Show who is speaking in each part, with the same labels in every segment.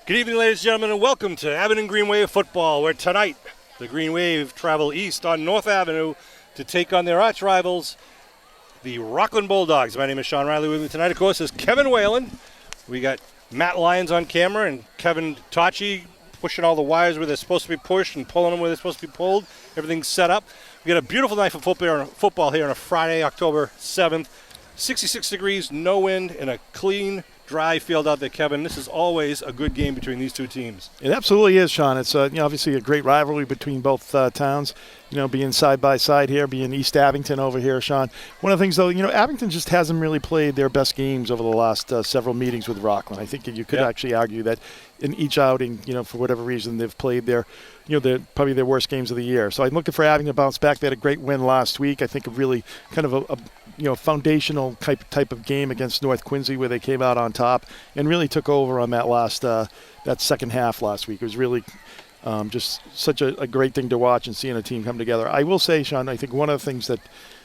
Speaker 1: Good evening, ladies and gentlemen, and welcome to Abington Green Wave football, where tonight the Green Wave travel east on North Avenue to take on their arch rivals, the Rockland Bulldogs. My name is Sean Riley. With me tonight, of course, is Kevin Whalen. We got Matt Lyons on camera and Kevin Tachi pushing all the wires where they're supposed to be pushed and pulling them where they're supposed to be pulled. Everything's set up. We got a beautiful night for football here on a Friday, October 7th. 66 degrees, no wind, and a clean, dry field out there, Kevin. This is always a good game between these two teams.
Speaker 2: It absolutely is, Sean. It's obviously a great rivalry between both towns. Being side by side here, being East Abington over here, Sean. One of the things, though, Abington just hasn't really played their best games over the last several meetings with Rockland. I think you could actually argue that in each outing, for whatever reason, they've played their probably their worst games of the year. So I'm looking for Abington to bounce back. They had a great win last week. I think a really kind of a foundational type of game against North Quincy, where they came out on top and really took over on that last that second half last week. It was really just such a great thing to watch and seeing a team come together. I will say, Sean, I think one of the things that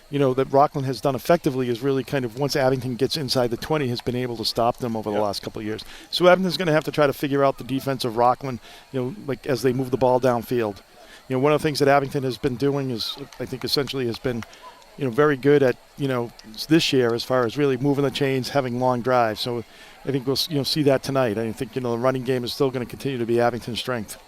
Speaker 2: that Rockland has done effectively is really kind of, once Abington gets inside the 20, has been able to stop them over the last couple of years. So Abington's going to have to try to figure out the defense of Rockland, like as they move the ball downfield. One of the things that Abington has been doing is, I think, essentially has been very good at, this year as far as really moving the chains, having long drives. So I think we'll, see that tonight. I think, the running game is still going to continue to be Abington's strength.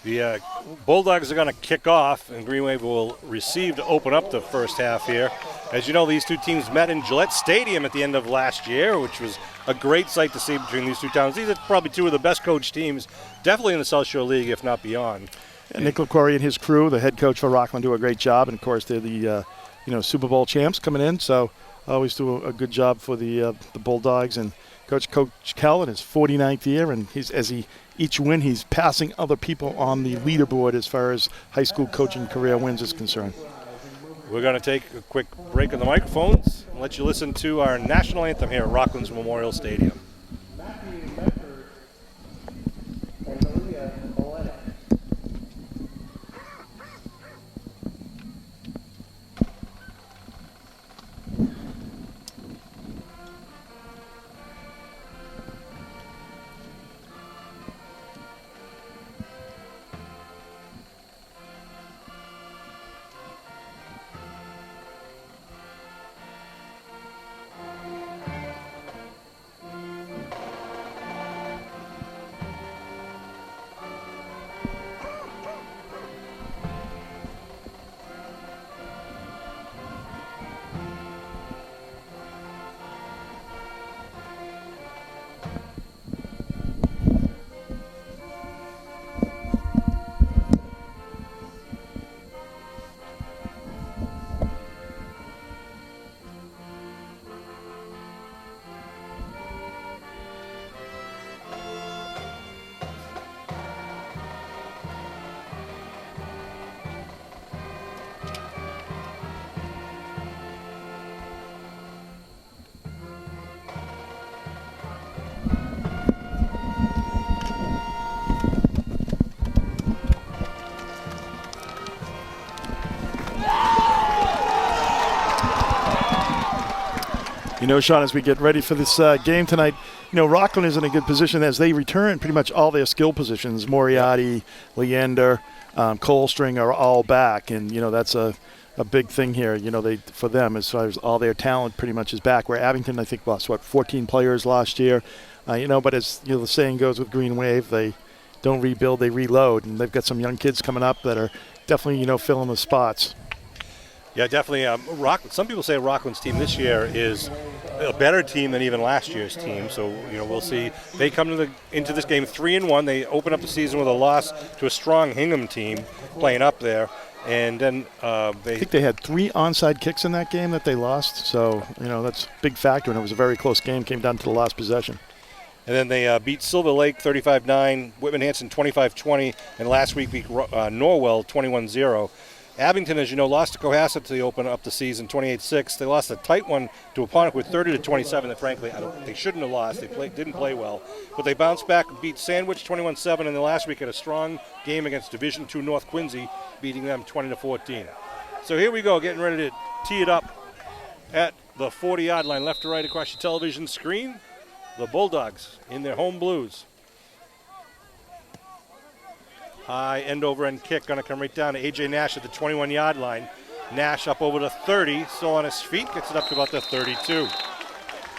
Speaker 1: The Bulldogs are going to kick off, and Green Wave will receive to open up the first half here. As you know, these two teams met in Gillette Stadium at the end of last year, which was a great sight to see between these two towns. These are probably two of the best coached teams, definitely in the South Shore League, if not beyond.
Speaker 2: And Nick LaQuarrie and his crew, the head coach for Rockland, do a great job. And, of course, they're the Super Bowl champs coming in, so always do a good job for the Bulldogs. And Coach Kell in his 49th year, and each win he's passing other people on the leaderboard as far as high school coaching career wins is concerned.
Speaker 1: We're going to take a quick break on the microphones and let you listen to our national anthem here at Rockland's Memorial Stadium.
Speaker 2: Sean, as we get ready for this game tonight, Rockland is in a good position as they return pretty much all their skill positions. Moriarty, Leander, Colestring are all back, and, that's a big thing here, for them as far as all their talent pretty much is back, where Abington, I think, lost, 14 players last year. But as the saying goes with Green Wave, they don't rebuild, they reload, and they've got some young kids coming up that are definitely, filling the spots.
Speaker 1: Yeah, definitely. Some people say Rockland's team this year is a better team than even last year's team. So, we'll see. They come into this game 3-1. They open up the season with a loss to a strong Hingham team playing up there. And then I
Speaker 2: think they had 3 onside kicks in that game that they lost. So, that's a big factor. And it was a very close game. Came down to the last possession.
Speaker 1: And then they beat Silver Lake 35-9, Whitman Hanson 25-20, and last week beat Norwell 21-0. Abington, as you know, lost to Cohasset to open up the season 28-6. They lost a tight one to Apponequet 30-27 that, frankly, they shouldn't have lost. They didn't play well. But they bounced back and beat Sandwich 21-7, and then last week had a strong game against Division II North Quincy, beating them 20-14. So here we go, getting ready to tee it up at the 40-yard line, left to right across your television screen. The Bulldogs in their home blues. High end-over-end kick going to come right down to A.J. Nash at the 21-yard line. Nash up over the 30, still on his feet, gets it up to about the 32.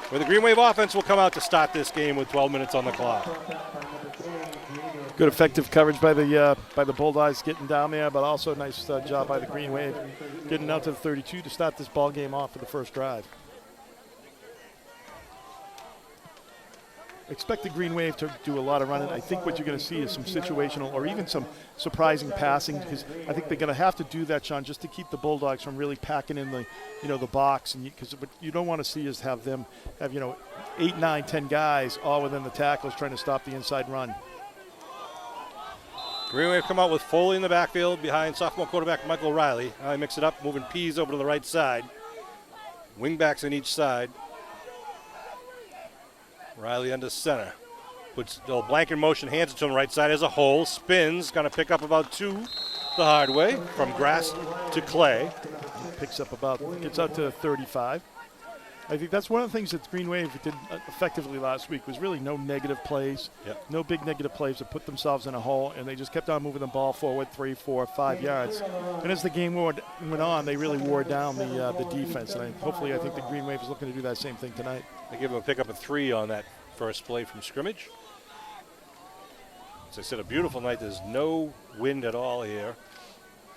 Speaker 1: Where the Green Wave offense will come out to start this game with 12 minutes on the clock.
Speaker 2: Good effective coverage by the Bulldogs getting down there, but also nice job by the Green Wave getting out to the 32 to start this ball game off for the first drive. Expect the Green Wave to do a lot of running. I think what you're going to see is some situational or even some surprising passing, because I think they're going to have to do that, Sean, just to keep the Bulldogs from really packing in the box. And because what you don't want to see is have them have 8, 9, 10 guys all within the tackles trying to stop the inside run.
Speaker 1: Green Wave come out with Foley in the backfield behind sophomore quarterback Michael Riley. Now they mix it up, moving Pease over to the right side. Wingbacks on each side. Riley under center. Puts the blanket in motion, hands it to him right side as a hole. Spins, going to pick up about 2 the hard way from grass to clay.
Speaker 2: Gets out to 35. I think that's one of the things that Green Wave did effectively last week was really no negative plays.
Speaker 1: Yep.
Speaker 2: No big negative plays that put themselves in a hole, and they just kept on moving the ball forward 3, 4, 5 yards. And as the game went on, they really wore down the defense. And hopefully I think the Green Wave is looking to do that same thing tonight.
Speaker 1: They give him a pickup of 3 on that first play from scrimmage. As I said, a beautiful night. There's no wind at all here.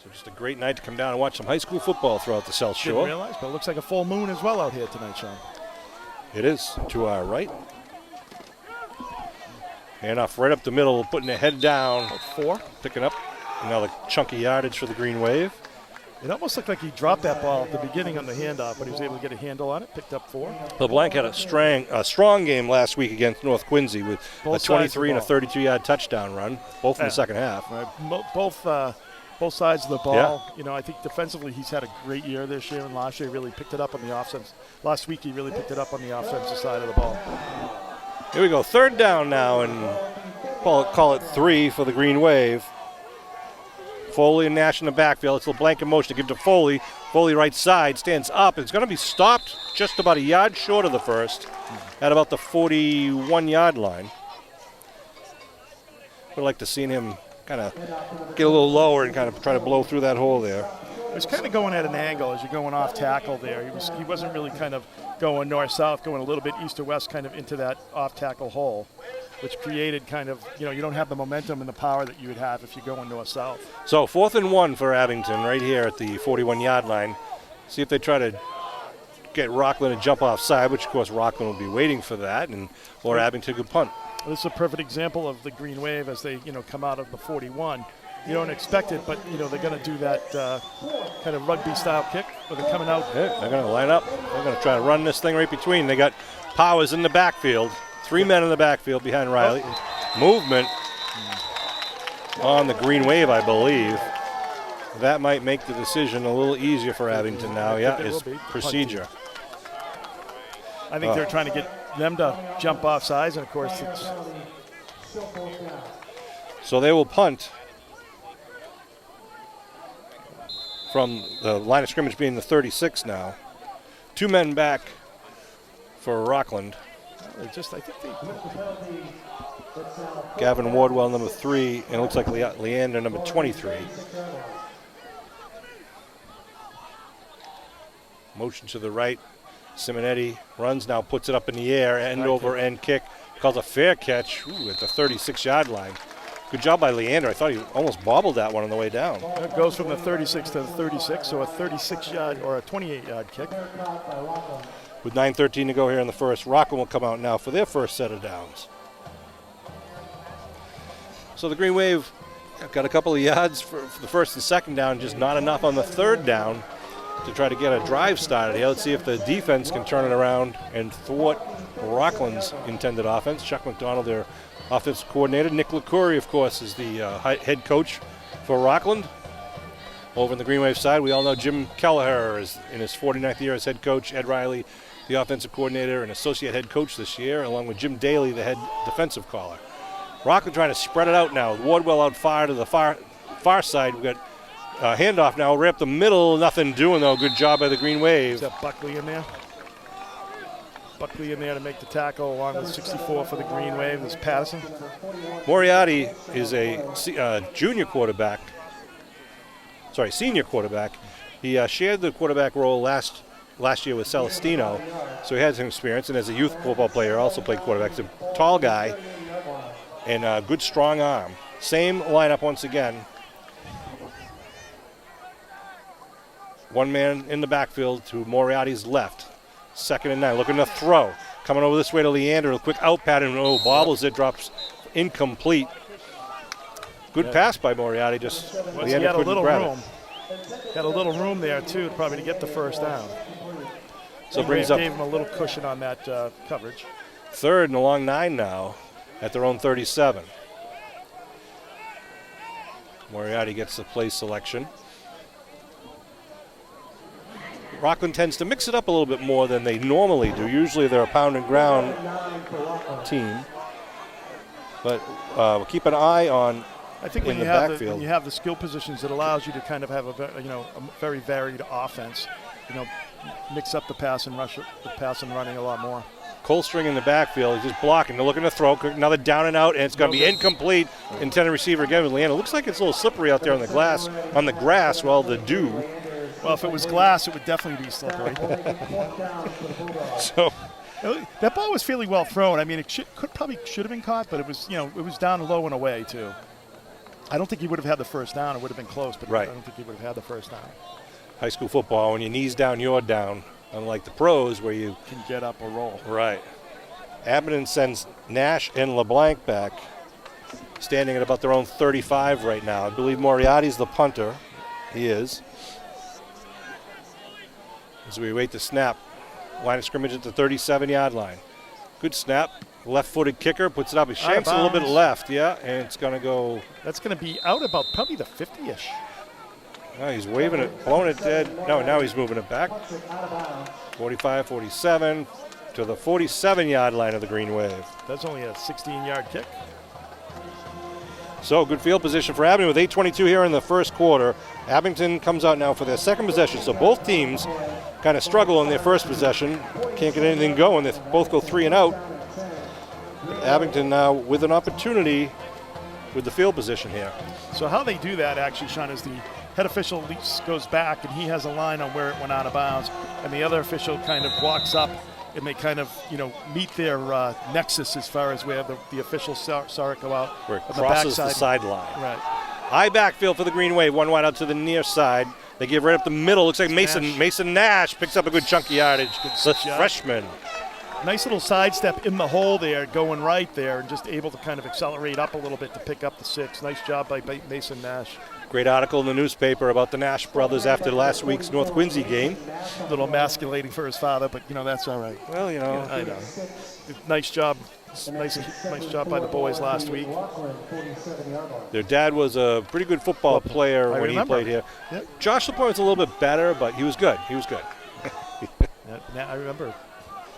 Speaker 1: So just a great night to come down and watch some high school football throughout the South Shore.
Speaker 2: Didn't realize, but it looks like a full moon as well out here tonight, Sean.
Speaker 1: It is to our right. Handoff right up the middle, putting the head down.
Speaker 2: 4.
Speaker 1: Picking up another chunky yardage for the Green Wave.
Speaker 2: It almost looked like he dropped that ball at the beginning on the handoff, but he was able to get a handle on it, picked up 4.
Speaker 1: LeBlanc had a strong game last week against North Quincy with
Speaker 2: Both
Speaker 1: a 23 and a 32-yard touchdown run, both in the second half.
Speaker 2: Right. Both sides of the ball. Yeah. I think defensively he's had a great year this year, and last year really picked it up on the offense. Last week he really picked it up on the offensive side of the ball.
Speaker 1: Here we go, third down now, and call it 3 for the Green Wave. Foley and Nash in the backfield. It's LeBlanc in motion to give to Foley. Foley right side, stands up. It's going to be stopped just about a yard short of the first at about the 41-yard line. Would like to see him kind of get a little lower and kind of try to blow through that hole there.
Speaker 2: He was kind of going at an angle as you're going off tackle there. He wasn't really kind of going north-south, going a little bit east to west kind of into that off-tackle hole, which created kind of, you don't have the momentum and the power that you would have if you're going north-south.
Speaker 1: So 4th and 1 for Abington right here at the 41-yard line. See if they try to get Rockland to jump offside, which of course Rockland will be waiting for that, or Abington could punt.
Speaker 2: Well, this is a perfect example of the Green Wave as they, come out of the 41. You don't expect it, but, they're going to do that kind of rugby-style kick where they're coming out.
Speaker 1: Yeah, they're going to line up. They're going to try to run this thing right between. They got Powers in the backfield. 3 men in the backfield behind Riley. Movement on the Green Wave, I believe. That might make the decision a little easier for Abington now. Yeah, it's procedure.
Speaker 2: I think they're trying to get them to jump off sides, and of course it's...
Speaker 1: So they will punt from the line of scrimmage being the 36 now. 2 men back for Rockland. Gavin Wardwell, number 3, and it looks like Leander, number 23. Motion to the right. Simonetti runs now, puts it up in the air, end-over-end kick. Calls a fair catch at the 36-yard line. Good job by Leander. I thought he almost bobbled that one on the way down.
Speaker 2: It goes from the 36 to the 36, so a 36-yard or a 28-yard kick.
Speaker 1: With 9:13 to go here in the first, Rockland will come out now for their first set of downs. So the Green Wave got a couple of yards for the first and second down, just not enough on the third down to try to get a drive started here. Let's see if the defense can turn it around and thwart Rockland's intended offense. Chuck McDonald, their offensive coordinator. Nick LaCourie, of course, is the head coach for Rockland. Over on the Green Wave side, we all know Jim Kelleher is in his 49th year as head coach. Ed Riley, the offensive coordinator and associate head coach this year, along with Jim Daly, the head defensive caller. Rockland trying to spread it out now. Wardwell out far to the far side. We've got handoff now right up the middle. Nothing doing, though. Good job by the Green Wave.
Speaker 2: Is that Buckley in there? Buckley in there to make the tackle, along with 64 for the Green Wave. There's Patterson.
Speaker 1: Moriarty is a senior quarterback. He shared the quarterback role last year with Celestino, so he had some experience. And as a youth football player, also played quarterback. He's a tall guy and a good, strong arm. Same lineup once again. One man in the backfield to Moriarty's left. 2nd and 9, looking to throw. Coming over this way to Leander, a quick out pattern. Oh, bobbles it, drops incomplete. Good pass by Moriarty, just
Speaker 2: he had a little room. Had a little room there, too, probably to get the first down.
Speaker 1: So brings up.
Speaker 2: Gave him a little cushion on that coverage.
Speaker 1: 3rd and a long 9 now at their own 37. Moriarty gets the play selection. Rockland tends to mix it up a little bit more than they normally do. Usually they're a pound and ground team. But we'll keep an eye on
Speaker 2: I think when you have the skill positions, it allows you to kind of have a very varied offense. Mix up the pass and running a lot more.
Speaker 1: Colstring in the backfield, he's just blocking. They're looking to throw another down and out, and it's going to be incomplete. Intended receiver again with Leander. Looks like it's a little slippery out there on the grass. The dew.
Speaker 2: Well, if it was glass, it would definitely be slippery.
Speaker 1: So
Speaker 2: that ball was fairly well thrown. I mean, it should have been caught, but it was down low and away too. I don't think he would have had the first down. It would have been close, but
Speaker 1: right.
Speaker 2: I don't think he would have had the first down.
Speaker 1: High school football, when your knees down, you're down. Unlike the pros where you
Speaker 2: can get up or roll.
Speaker 1: Right. Abington sends Nash and LeBlanc back, standing at about their own 35 right now. I believe Moriarty's the punter. He is. As we wait the snap, line of scrimmage at the 37-yard line. Good snap. Left-footed kicker puts it up. He shanks a little bit left, and it's going to go.
Speaker 2: That's going to be out about probably the 50-ish.
Speaker 1: Oh, he's waving it, blowing it dead. No, now he's moving it back. 45, 47 to the 47-yard line of the Green Wave.
Speaker 2: That's only a 16-yard kick.
Speaker 1: So good field position for Abington with 8:22 here in the first quarter. Abington comes out now for their second possession. So both teams kind of struggle in their first possession. Can't get anything going. They both go 3 and out. Abington now with an opportunity with the field position here.
Speaker 2: So how they do that actually, Sean, is the head official goes back and he has a line on where it went out of bounds, and the other official kind of walks up and they kind of, meet their nexus as far as where the officials saw it go out.
Speaker 1: Where it crosses the sideline.
Speaker 2: Right.
Speaker 1: High backfield for the Green Wave, one wide out to the near side. They give right up the middle. Looks like Mason Nash picks up a good chunk of yardage. The freshman.
Speaker 2: Nice little sidestep in the hole there, going right there, and just able to kind of accelerate up a little bit to pick up the 6. Nice job by Mason Nash.
Speaker 1: Great article in the newspaper about the Nash brothers after last week's North Quincy game.
Speaker 2: A little emasculating for his father, but that's all right.
Speaker 1: Well,
Speaker 2: I know. Nice job. Nice job by the boys last week.
Speaker 1: Their dad was a pretty good football player when he played here. Yep. Josh LaPointe was a little bit better, but he was good.
Speaker 2: I remember.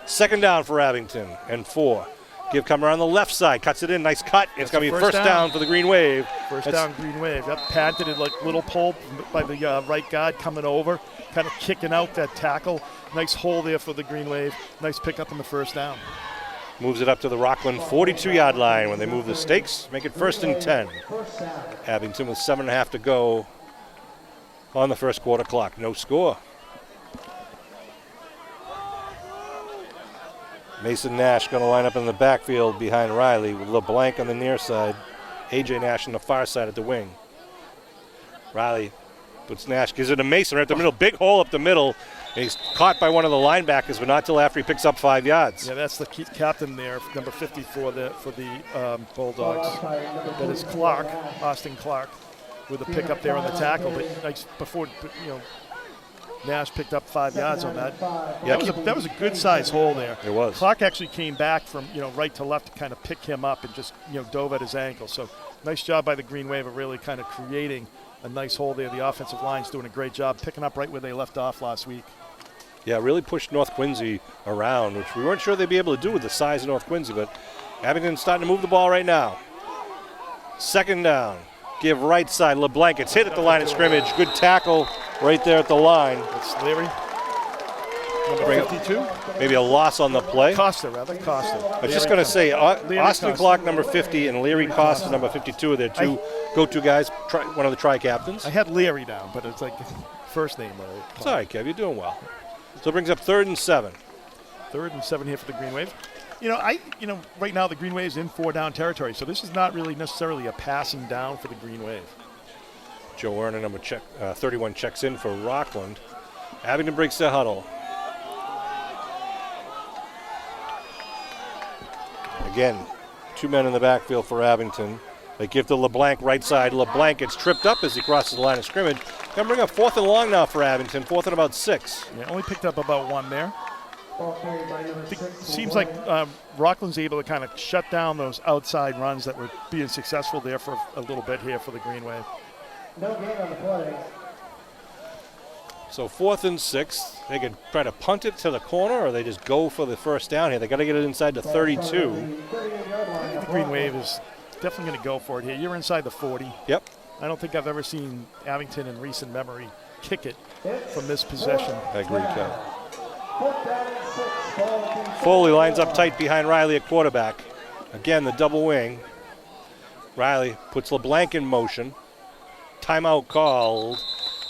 Speaker 1: 2nd down for Abington and 4. Give coming around the left side, cuts it in, nice cut. It's going to be first down for the Green Wave.
Speaker 2: First down, Green Wave. That patented it like little pull by the right guard coming over, kind of kicking out that tackle. Nice hole there for the Green Wave. Nice pickup on the first down.
Speaker 1: Moves it up to the Rockland 42-yard line when they move the stakes. Make it 1st and 10. Abington with 7.5 to go on the first quarter clock. No score. Mason Nash going to line up in the backfield behind Riley with LeBlanc on the near side. A.J. Nash on the far side at the wing. Riley puts Nash, gives it to Mason right up the middle. Big hole up the middle. And he's caught by one of the linebackers, but not till after he picks up 5 yards.
Speaker 2: Yeah, that's the captain there, number 50 for the Bulldogs. That is Clark, Austin Clark, with a pickup there on the tackle. But before, Nash picked up 5 yards on that. Yeah, that was a good-sized hole there.
Speaker 1: It was.
Speaker 2: Clark actually came back from right to left to kind of pick him up and just dove at his ankle. So nice job by the Green Wave of really kind of creating a nice hole there. The offensive line's doing a great job picking up right where they left off last week.
Speaker 1: Yeah, really pushed North Quincy around, which we weren't sure they'd be able to do with the size of North Quincy, but Abington's starting to move the ball right now. 2nd down. Give right side. LeBlanc. It's hit at the line of scrimmage. Good tackle right there at the line.
Speaker 2: That's Leary. Number 52?
Speaker 1: Maybe a loss on the play.
Speaker 2: Costa.
Speaker 1: I was just going to say, Austin Clark, number 50, and Larry Costa, number 52, are their two go-to guys, one of the tri-captains.
Speaker 2: I had Larry down, but it's like first name Larry.
Speaker 1: It's all right, Kev. You're doing well. So it brings up 3rd and 7.
Speaker 2: 3rd and 7 here for the Green Wave. Right now the Green Wave is in 4-down territory, so this is not really necessarily a passing down for the Green Wave.
Speaker 1: Joe Werner, number 31, checks in for Rockland. Abington breaks the huddle. Again, 2 men in the backfield for Abington. They give to LeBlanc right side. LeBlanc gets tripped up as he crosses the line of scrimmage. Going to bring up 4th and long now for Abington. 4th and about 6.
Speaker 2: Yeah, only picked up about 1 there. Seems like Rockland's able to kind of shut down those outside runs that were being successful there for a little bit here for the Green Wave.
Speaker 3: No gain on the play.
Speaker 1: So 4th and 6. They could try to punt it to the corner, or they just go for the first down here. They got to get it inside the 32.
Speaker 2: I think the Green Wave is definitely going to go for it here. You're inside the 40.
Speaker 1: Yep.
Speaker 2: I don't think I've ever seen Abington in recent memory kick it from this possession.
Speaker 1: I agree, Kev. Foley lines up tight behind Riley at quarterback. Again, the double wing. Riley puts LeBlanc in motion. Timeout called.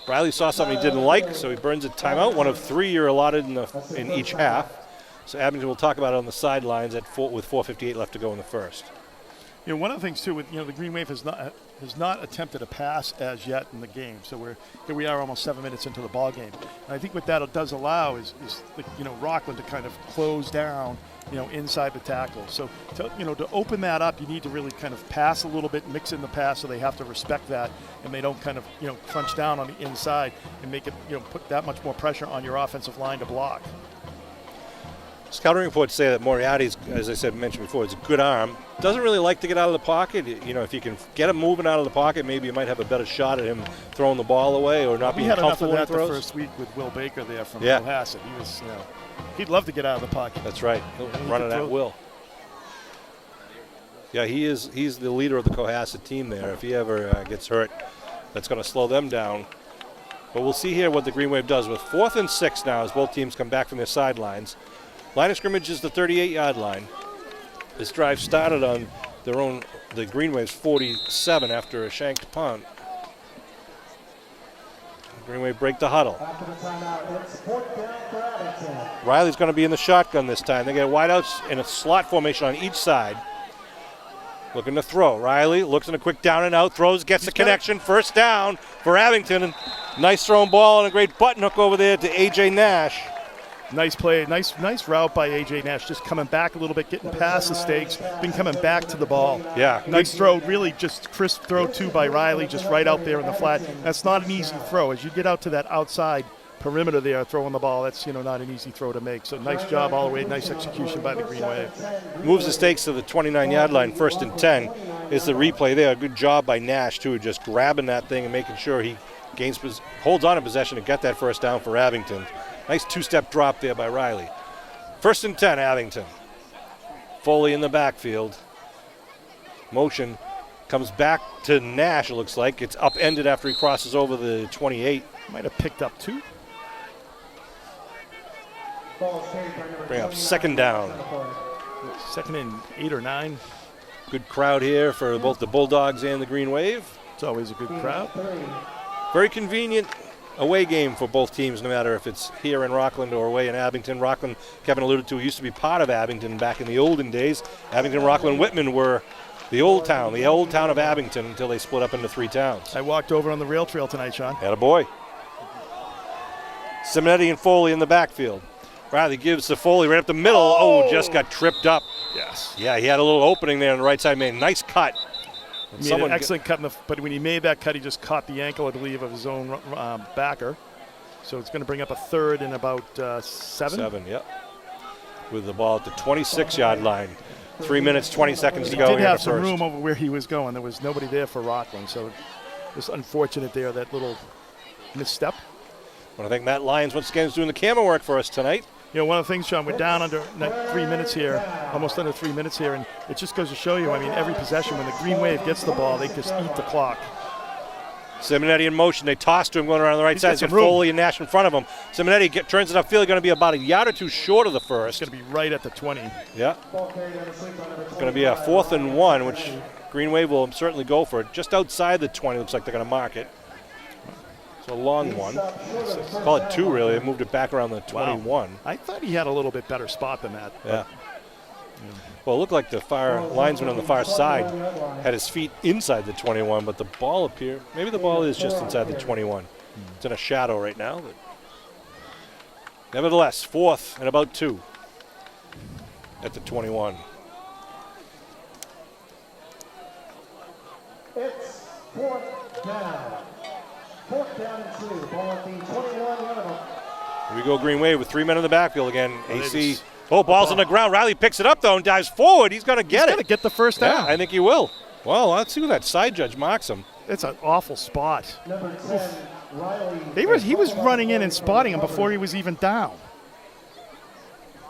Speaker 1: Riley saw something he didn't like, so he burns a timeout. 1 of 3 you're allotted in each half. So Abington will talk about it on the sidelines with 4:58 left to go in the first.
Speaker 2: One of the things too, with the Green Wave has not attempted a pass as yet in the game. So here we are, almost 7 minutes into the ball game. And I think what that does allow is Rockland to kind of close down, inside the tackle. So to open that up, you need to really kind of pass a little bit, mix in the pass, so they have to respect that, and they don't kind of crunch down on the inside and make it put that much more pressure on your offensive line to block.
Speaker 1: Scouting reports say that Moriarty's, as I mentioned before, is a good arm. Doesn't really like to get out of the pocket. If you can get him moving out of the pocket, maybe you might have a better shot at him throwing the ball away or not being comfortable when he throws.
Speaker 2: We had enough of that the first week with Will Baker there from Cohasset. He was, he'd love to get out of the pocket.
Speaker 1: That's right. He'll run it at will. Yeah, he's the leader of the Cohasset team there. If he ever gets hurt, that's going to slow them down. But we'll see here what the Green Wave does with 4th and 6 now as both teams come back from their sidelines. Line of scrimmage is the 38-yard line. This drive started on the Green Wave's 47 after a shanked punt. Green Wave break the huddle. Riley's going to be in the shotgun this time. They get wideouts in a slot formation on each side. Looking to throw. Riley looks in a quick down and out, throws, gets the connection. First down for Abington. And nice thrown ball and a great button hook over there to A.J. Nash.
Speaker 2: Nice play, nice route by A.J. Nash, just coming back a little bit, getting past the stakes, then coming back to the ball.
Speaker 1: Yeah.
Speaker 2: Nice throw, really just crisp throw too by Riley, just right out there in the flat. That's not an easy throw. As you get out to that outside perimeter there, throwing the ball, that's not an easy throw to make. So nice job all the way, nice execution by the Green Wave.
Speaker 1: Moves the stakes to the 29-yard line, 1st and 10 is the replay there. Good job by Nash too, just grabbing that thing and making sure he holds on to possession to get that first down for Abington. Nice 2-step drop there by Riley. 1st and 10, Abington. Foley in the backfield. Motion comes back to Nash, it looks like. It's upended after he crosses over the 28.
Speaker 2: Might have picked up 2.
Speaker 1: Bring up 2nd down.
Speaker 2: 2nd and 8 or 9.
Speaker 1: Good crowd here for both the Bulldogs and the Green Wave.
Speaker 2: It's always a good crowd.
Speaker 1: Very convenient away game for both teams, no matter if it's here in Rockland or away in Abington. Rockland, Kevin alluded to, used to be part of Abington back in the olden days. Abington, Rockland, Whitman were the old town of Abington until they split up into 3 towns.
Speaker 2: I walked over on the rail trail tonight, Sean.
Speaker 1: Attaboy. Simonetti and Foley in the backfield. Riley gives to Foley right up the middle. Oh, just got tripped up.
Speaker 2: Yes.
Speaker 1: Yeah, he had a little opening there on the right side. Made a nice cut.
Speaker 2: He made an excellent cut, but when he made that cut, he just caught the ankle, I believe, of his own backer. So it's going to bring up a 3rd and about 7.
Speaker 1: 7, yep. With the ball at the 26-yard line. 3 minutes, 20 seconds to go.
Speaker 2: He did have some room over where he was going. There was nobody there for Rockland, so it was unfortunate there, that little misstep.
Speaker 1: I want to thank Matt Lyons once again is doing the camera work for us tonight.
Speaker 2: One of the things, Sean, we're down under 3 minutes here, almost under 3 minutes here, and it just goes to show you, every possession, when the Green Wave gets the ball, they just eat the clock.
Speaker 1: Simonetti in motion. They toss to him going around the right
Speaker 2: He's
Speaker 1: side.
Speaker 2: got
Speaker 1: He's got
Speaker 2: some room.
Speaker 1: Foley and Nash in front of him. Simonetti turns it upfield. Going to be about a yard or two short of the first.
Speaker 2: It's going to be right at the 20.
Speaker 1: Yeah. It's going to be a 4th and 1, which Green Wave will certainly go for it. Just outside the 20, looks like they're going to mark it. It's a long one. Call it 2, really. They moved it back around the 21.
Speaker 2: Wow. I thought he had a little bit better spot than that.
Speaker 1: Yeah. Well, it looked like the far linesman on the far side had his feet inside the 21, but the ball appeared. Maybe the ball is just inside the 21. It's in a shadow right now. But nevertheless, 4th and about 2 at the 21.
Speaker 3: It's 4th down. 4th down and 2. Ball at the 21-yard line.
Speaker 1: Here we go, Green Wave with 3 men in the backfield again. AC. Oh, ball's on the ground. Riley picks it up, though, and dives forward. He's going to get it.
Speaker 2: He's going to get the first down.
Speaker 1: Yeah, I think he will. Well, let's see who that side judge marks him.
Speaker 2: It's an awful spot.
Speaker 3: Number 10, Riley.
Speaker 2: He was running in and spotting him before he was even down.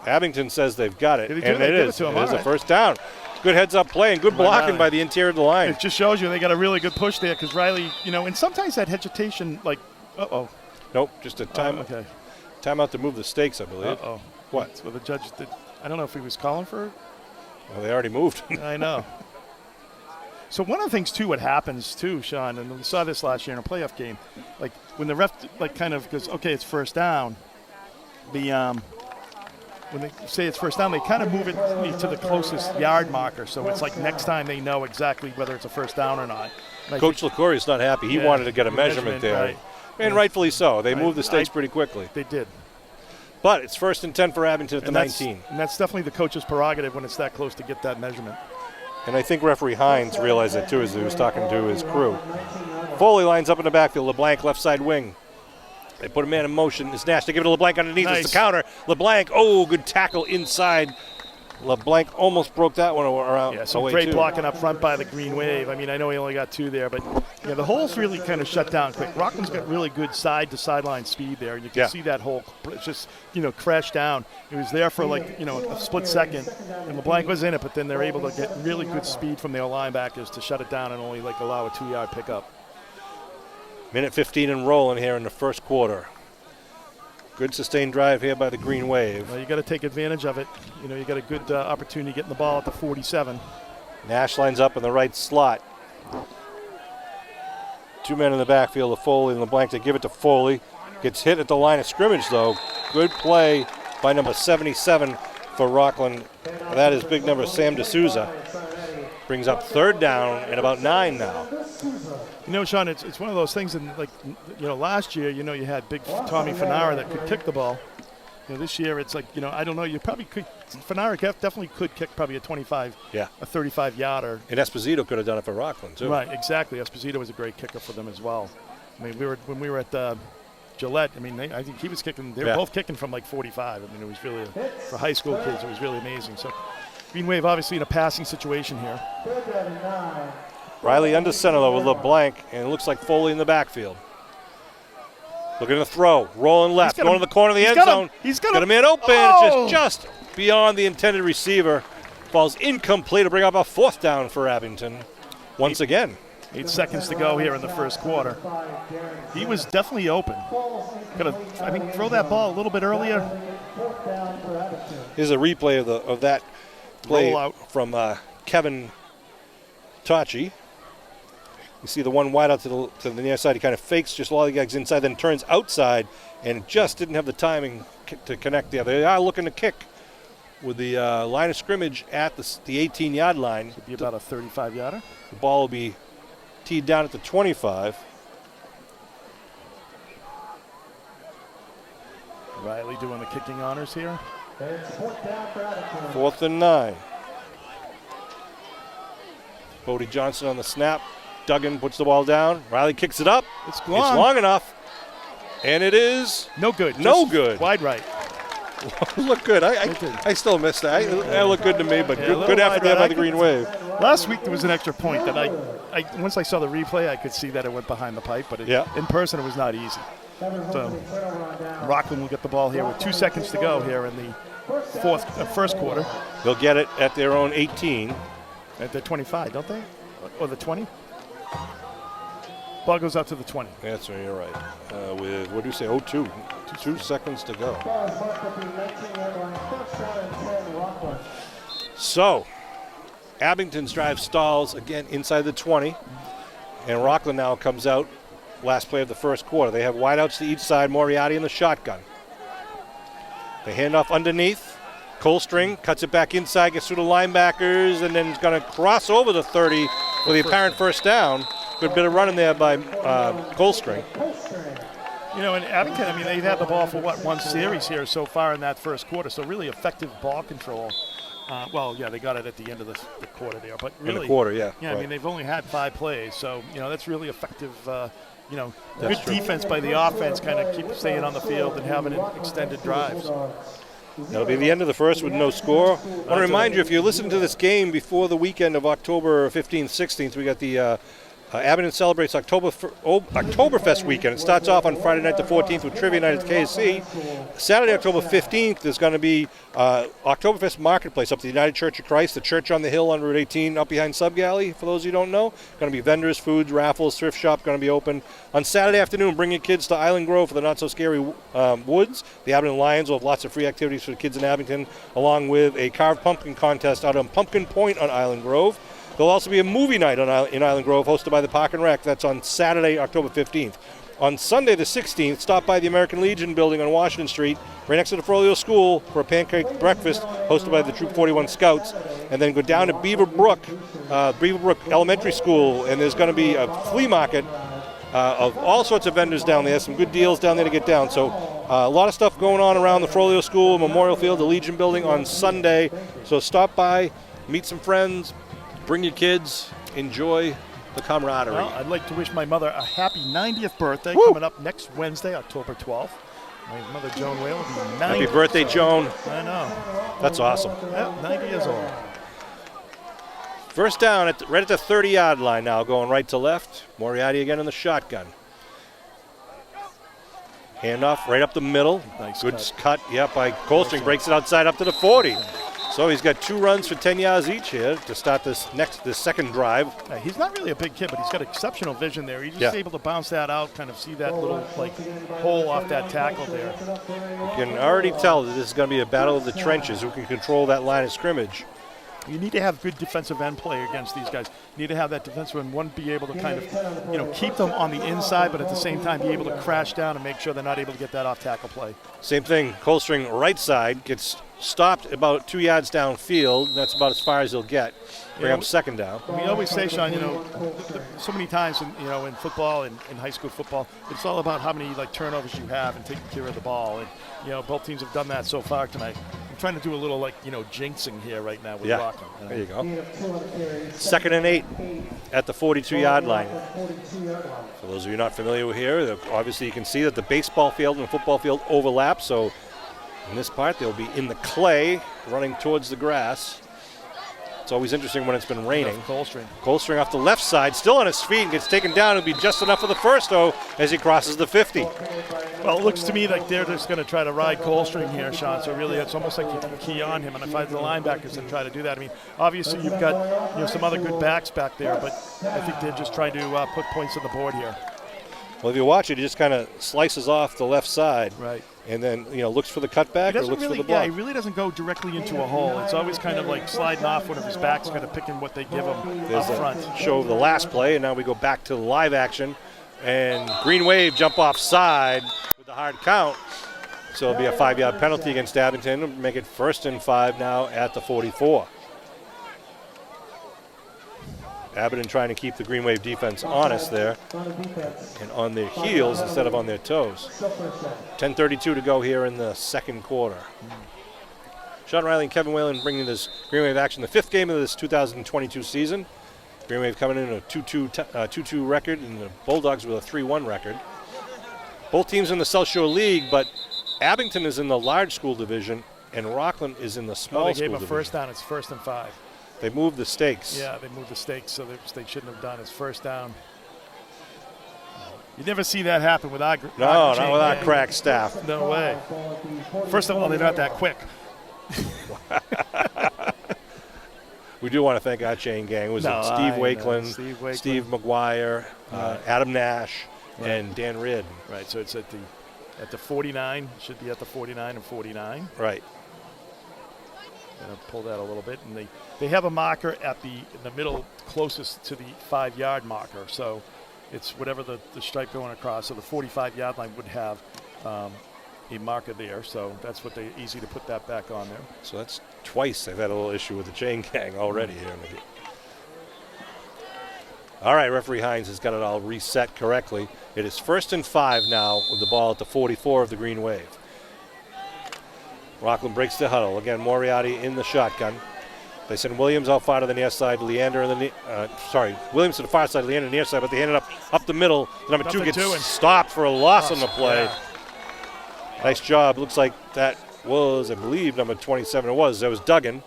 Speaker 1: Abington says they've got it,
Speaker 2: Did he
Speaker 1: and
Speaker 2: do it?
Speaker 1: it
Speaker 2: They give
Speaker 1: is.
Speaker 2: it to him.
Speaker 1: It is
Speaker 2: All
Speaker 1: a
Speaker 2: right.
Speaker 1: first down. Good heads-up play and good blocking
Speaker 2: Riley.
Speaker 1: by the interior of the line.
Speaker 2: It just shows you they got a really good push there because Riley, and sometimes that hesitation, like, uh-oh.
Speaker 1: Nope, just a
Speaker 2: Okay.
Speaker 1: timeout to move the stakes, I believe.
Speaker 2: Uh-oh.
Speaker 1: What?
Speaker 2: That's what the judge did. I don't know if he was calling for it.
Speaker 1: Well, they already moved.
Speaker 2: I know. So one of the things, too, what happens, too, Sean, and we saw this last year in a playoff game, like when the ref, like, kind of goes, okay, it's first down, when they say it's first down, they kind of move it to the closest yard marker. So it's like next time they know exactly whether it's a first down or not. And
Speaker 1: Coach LaCour is not happy. He wanted to get a measurement there.
Speaker 2: Right.
Speaker 1: And rightfully so. They
Speaker 2: Right.
Speaker 1: moved the stakes pretty quickly.
Speaker 2: They did.
Speaker 1: But it's 1st and 10 for Abington at the 19.
Speaker 2: And that's definitely the coach's prerogative when it's that close to get that measurement.
Speaker 1: And I think referee Hines realized that, too, as he was talking to his crew. Foley lines up in the backfield. LeBlanc, left side wing. They put a man in motion. It's Nash. They give it to LeBlanc underneath.
Speaker 2: Nice.
Speaker 1: It's the counter. LeBlanc, good tackle inside. LeBlanc almost broke that one around.
Speaker 2: Yeah, some
Speaker 1: away
Speaker 2: great
Speaker 1: too.
Speaker 2: blocking up front by the Green Wave. I mean, I know he only got 2 there, but the hole's really kind of shut down quick. Rockland's got really good side-to-sideline speed there. You can see that hole just, crash down. It was there for a split second, and LeBlanc was in it, but then they're able to get really good speed from their linebackers to shut it down and only allow a 2-yard pickup.
Speaker 1: Minute 15 and rolling here in the first quarter. Good sustained drive here by the Green Wave.
Speaker 2: Well, you got to take advantage of it. You got a good opportunity getting the ball at the 47.
Speaker 1: Nash lines up in the right slot. 2 men in the backfield of Foley and LeBlanc. They give it to Foley. Gets hit at the line of scrimmage, though. Good play by number 77 for Rockland. That is big number Sam D'Souza. Brings up 3rd down and about 9 now.
Speaker 2: Sean, it's one of those things, and last year, you had big Tommy Fanara that could kick the ball. This year it's I don't know. You probably could. Fanara definitely could kick probably a 25, a 35-yarder.
Speaker 1: And Esposito could have done it for Rockland too.
Speaker 2: Right, exactly. Esposito was a great kicker for them as well. I mean, when we were at Gillette. I mean, I think he was kicking. They were both kicking from like 45. I mean, it was really for high school kids. It was really amazing. So, Green Wave obviously in a passing situation here.
Speaker 1: Riley under center though with LeBlanc, and it looks like Foley in the backfield. Looking to throw, rolling left, going to the corner of the end zone.
Speaker 2: He's
Speaker 1: got a man open. It's just beyond the intended receiver. Falls incomplete to bring up a 4th down for Abington. Once again.
Speaker 2: 8 seconds to go here in the first quarter. He was definitely open. Throw that ball a little bit earlier.
Speaker 1: Here's a replay of that play from Kevin Tachi. You see the one wide out to the near side. He kind of fakes, just lollygags inside, then turns outside, and just didn't have the timing to connect the other. They are looking to kick with the line of scrimmage at the 18-yard line.
Speaker 2: Should be about a 35-yarder.
Speaker 1: The ball will be teed down at the 25.
Speaker 2: Riley doing the kicking honors here.
Speaker 1: 4th and 9. Bodie Johnson on the snap. Duggan puts the ball down. Riley kicks it up.
Speaker 2: It's
Speaker 1: It's long enough. And it is
Speaker 2: no good.
Speaker 1: No good.
Speaker 2: Wide right.
Speaker 1: Look good. I still missed that. That looked good to me, but good effort there by the Green Wave.
Speaker 2: Last week there was an extra point that I once I saw the replay, I could see that it went behind the pipe, but in person it was not easy. So Rockland will get the ball here with 2 seconds to go here in the first quarter.
Speaker 1: They'll get it at their own 18.
Speaker 2: At the 25, don't they? Or the 20? Ball goes out to the 20.
Speaker 1: That's right, you're right. With, what do you say, 0-2. 2 seconds to go.
Speaker 3: Ball is marked at the 19-yard line. First down and 10, Rockland.
Speaker 1: So, Abington's drive stalls again inside the 20. And Rockland now comes out, last play of the first quarter. They have wideouts to each side, Moriarty in the shotgun. They hand off underneath. Colstring cuts it back inside, gets through the linebackers, and then is going to cross over the 30 for the apparent first down. Good bit of running there by Colstring.
Speaker 2: You know, in Abington, I mean, they've had the ball for, one series here so far in that first quarter, so really effective ball control. Well, yeah, they got it at the end of the quarter there, but really,
Speaker 1: in the quarter, yeah.
Speaker 2: Yeah,
Speaker 1: right.
Speaker 2: I mean, they've only had 5 plays, so, you know, that's really effective,
Speaker 1: That's
Speaker 2: good
Speaker 1: true.
Speaker 2: defense by the offense, kind of keep staying on the field and having extended drives.
Speaker 1: That'll be the end of the first with no score. I want to remind you, if you listen to this game before the weekend of October 15th, 16th, we got the Abington celebrates Oktoberfest weekend. It starts off on Friday night the 14th with Trivia Night at KSC. Saturday, October 15th, there's going to be Oktoberfest Marketplace up at the United Church of Christ, the church on the hill on Route 18 up behind Sub Galley, for those who don't know. Going to be vendors, foods, raffles, thrift shop going to be open. On Saturday afternoon, bring your kids to Island Grove for the not-so-scary woods. The Abington Lions will have lots of free activities for the kids in Abington, along with a carved pumpkin contest out on Pumpkin Point on Island Grove. There'll also be a movie night in Island Grove hosted by the Park and Rec. That's on Saturday, October 15th. On Sunday the 16th, stop by the American Legion building on Washington Street, right next to the Frollo School, for a pancake breakfast hosted by the Troop 41 Scouts. And then go down to Beaver Brook Elementary School, and there's going to be a flea market of all sorts of vendors down there. Some good deals down there to get down. So a lot of stuff going on around the Frollo School, Memorial Field, the Legion building on Sunday. So stop by, meet some friends, bring your kids, enjoy the camaraderie.
Speaker 2: Well, I'd like to wish my mother a happy 90th birthday.
Speaker 1: Woo!
Speaker 2: Coming up next Wednesday, October 12th. My mother, Joan Whale, will be 90.
Speaker 1: Happy birthday, Joan.
Speaker 2: I know.
Speaker 1: That's awesome.
Speaker 2: Yep, 90 years old.
Speaker 1: First down, right at the 30-yard line now, going right to left. Moriarty again in the shotgun. Handoff right up the middle.
Speaker 2: Nice
Speaker 1: Good
Speaker 2: cut.
Speaker 1: cut, by Colstring. Breaks it outside up to the 40. So he's got 2 runs for 10 yards each here to start this second drive.
Speaker 2: He's not really a big kid, but he's got exceptional vision there. He's just able to bounce that out, kind of see that little hole off that tackle there.
Speaker 1: You can already tell that this is going to be a battle of the trenches. Who can control that line of scrimmage?
Speaker 2: You need to have good defensive end play against these guys. You need to have that defensive end one be able to kind of, keep them on the inside, but at the same time be able to crash down and make sure they're not able to get that off tackle play.
Speaker 1: Same thing. Colstring right side gets stopped about 2 yards downfield. That's about as far as he'll get. Bring up second down.
Speaker 2: We always say, Sean, so many times in football and in high school football, it's all about how many turnovers you have and taking care of the ball. And both teams have done that so far tonight. I'm trying to do a little jinxing here right now with Rockland.
Speaker 1: There you go. Second and 8 at the 42-yard line. For those of you not familiar with here, obviously you can see that the baseball field and the football field overlap. So in this part, they'll be in the clay, running towards the grass. It's always interesting when it's been raining. Colstring off the left side, still on his feet, and gets taken down. It'll be just enough for the first, though, as he crosses the 50.
Speaker 2: Well, it looks to me like they're just going to try to ride Colstring here, Sean. So really, it's almost like you can key on him. And if I had the linebackers that try to do that, I mean, obviously you've got some other good backs back there, but I think they're just trying to put points on the board here.
Speaker 1: Well, if you watch it, he just kind of slices off the left side.
Speaker 2: Right.
Speaker 1: And then, looks for the cutback or looks for the block.
Speaker 2: Yeah, he really doesn't go directly into a hole. It's always kind of like sliding off one of his backs, kind of picking what they give him up front.
Speaker 1: Show of the last play, and now we go back to live action. And Green Wave jump off side with the hard count. So it'll be a 5-yard penalty against Abington. Make it 1st and 5 now at the 44. Abington trying to keep the Green Wave defense honest there and on their heels instead of on their toes. 10:32 to go here in the second quarter. Sean Riley and Kevin Whalen bringing this Green Wave action, the 5th game of this 2022 season. Green Wave coming in a 2-2 record, and the Bulldogs with a 3-1 record. Both teams in the South Shore League, but Abington is in the large school division, and Rockland is in the small school division.
Speaker 2: They gave a first down. It's 1st and 5.
Speaker 1: They moved the stakes.
Speaker 2: Yeah, they moved the stakes, so they shouldn't have done. It's 1st down. You never see that happen with our
Speaker 1: not with our crack staff.
Speaker 2: No way. First of all, they're not that quick.
Speaker 1: We do want to thank our chain gang. It was Steve Wakeland, Steve McGuire, Adam Nash, and Dan Ridd.
Speaker 2: Right, so it's at the 49. Should be at the 49 and 49.
Speaker 1: Right.
Speaker 2: Going to pull that a little bit, and they have a marker in the middle closest to the 5-yard marker. So it's whatever the stripe going across. So the 45-yard line would have a marker there. So that's what they easy to put that back on there.
Speaker 1: So that's twice they've had a little issue with the chain gang already here. All right, referee Hines has got it all reset correctly. It is 1st and 5 now with the ball at the 44 of the Green Wave. Rockland breaks the huddle. Again, Moriarty in the shotgun. They send Williams out far to the near side. Leander Williams to the far side, Leander near side, but they hand it up the middle. Number 2 gets stopped for a loss on the play.
Speaker 2: Yeah.
Speaker 1: Nice job. Looks like that was, I believe, number 27 it was. That was Duggan.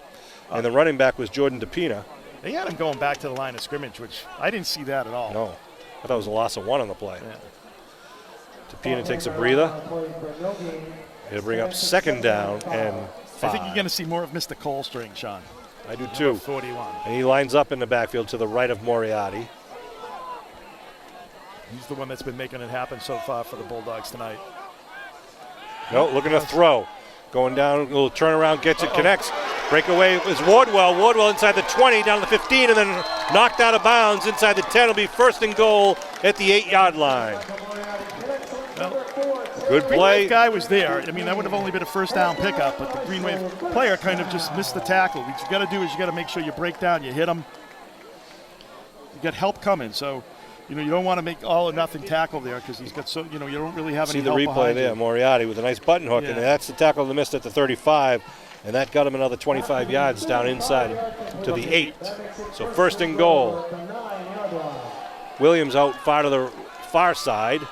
Speaker 1: And the running back was Jordan DePina.
Speaker 2: They had him going back to the line of scrimmage, which I didn't see that at all.
Speaker 1: No. I thought it was a loss of 1 on the play.
Speaker 2: Yeah.
Speaker 1: DePina takes a breather. It'll bring up 2nd down and 5.
Speaker 2: I think you're going to see more of Mr. Colestring, Sean.
Speaker 1: I do too.
Speaker 2: 41.
Speaker 1: And he lines up in the backfield to the right of Moriarty.
Speaker 2: He's the one that's been making it happen so far for the Bulldogs tonight.
Speaker 1: No, looking to throw. Going down, a little turnaround, gets it, connects. Breakaway is Wardwell. Wardwell inside the 20, down to the 15, and then knocked out of bounds inside the 10. It'll be 1st and goal at the 8-yard line. Good play.
Speaker 2: Green Wave guy was there. I mean, that would have only been a 1st down pickup, but the Green Wave player kind of just missed the tackle. What you got to do is you got to make sure you break down, you hit him. You got help coming, so you don't want to make all or nothing tackle there because he's got you don't really have any help behind you.
Speaker 1: See the replay there, Moriarty with a nice button hook, and that's the tackle they missed at the 35, and that got him another 25 yards down inside to the 8. So 1st and goal. Williams out far to the far side.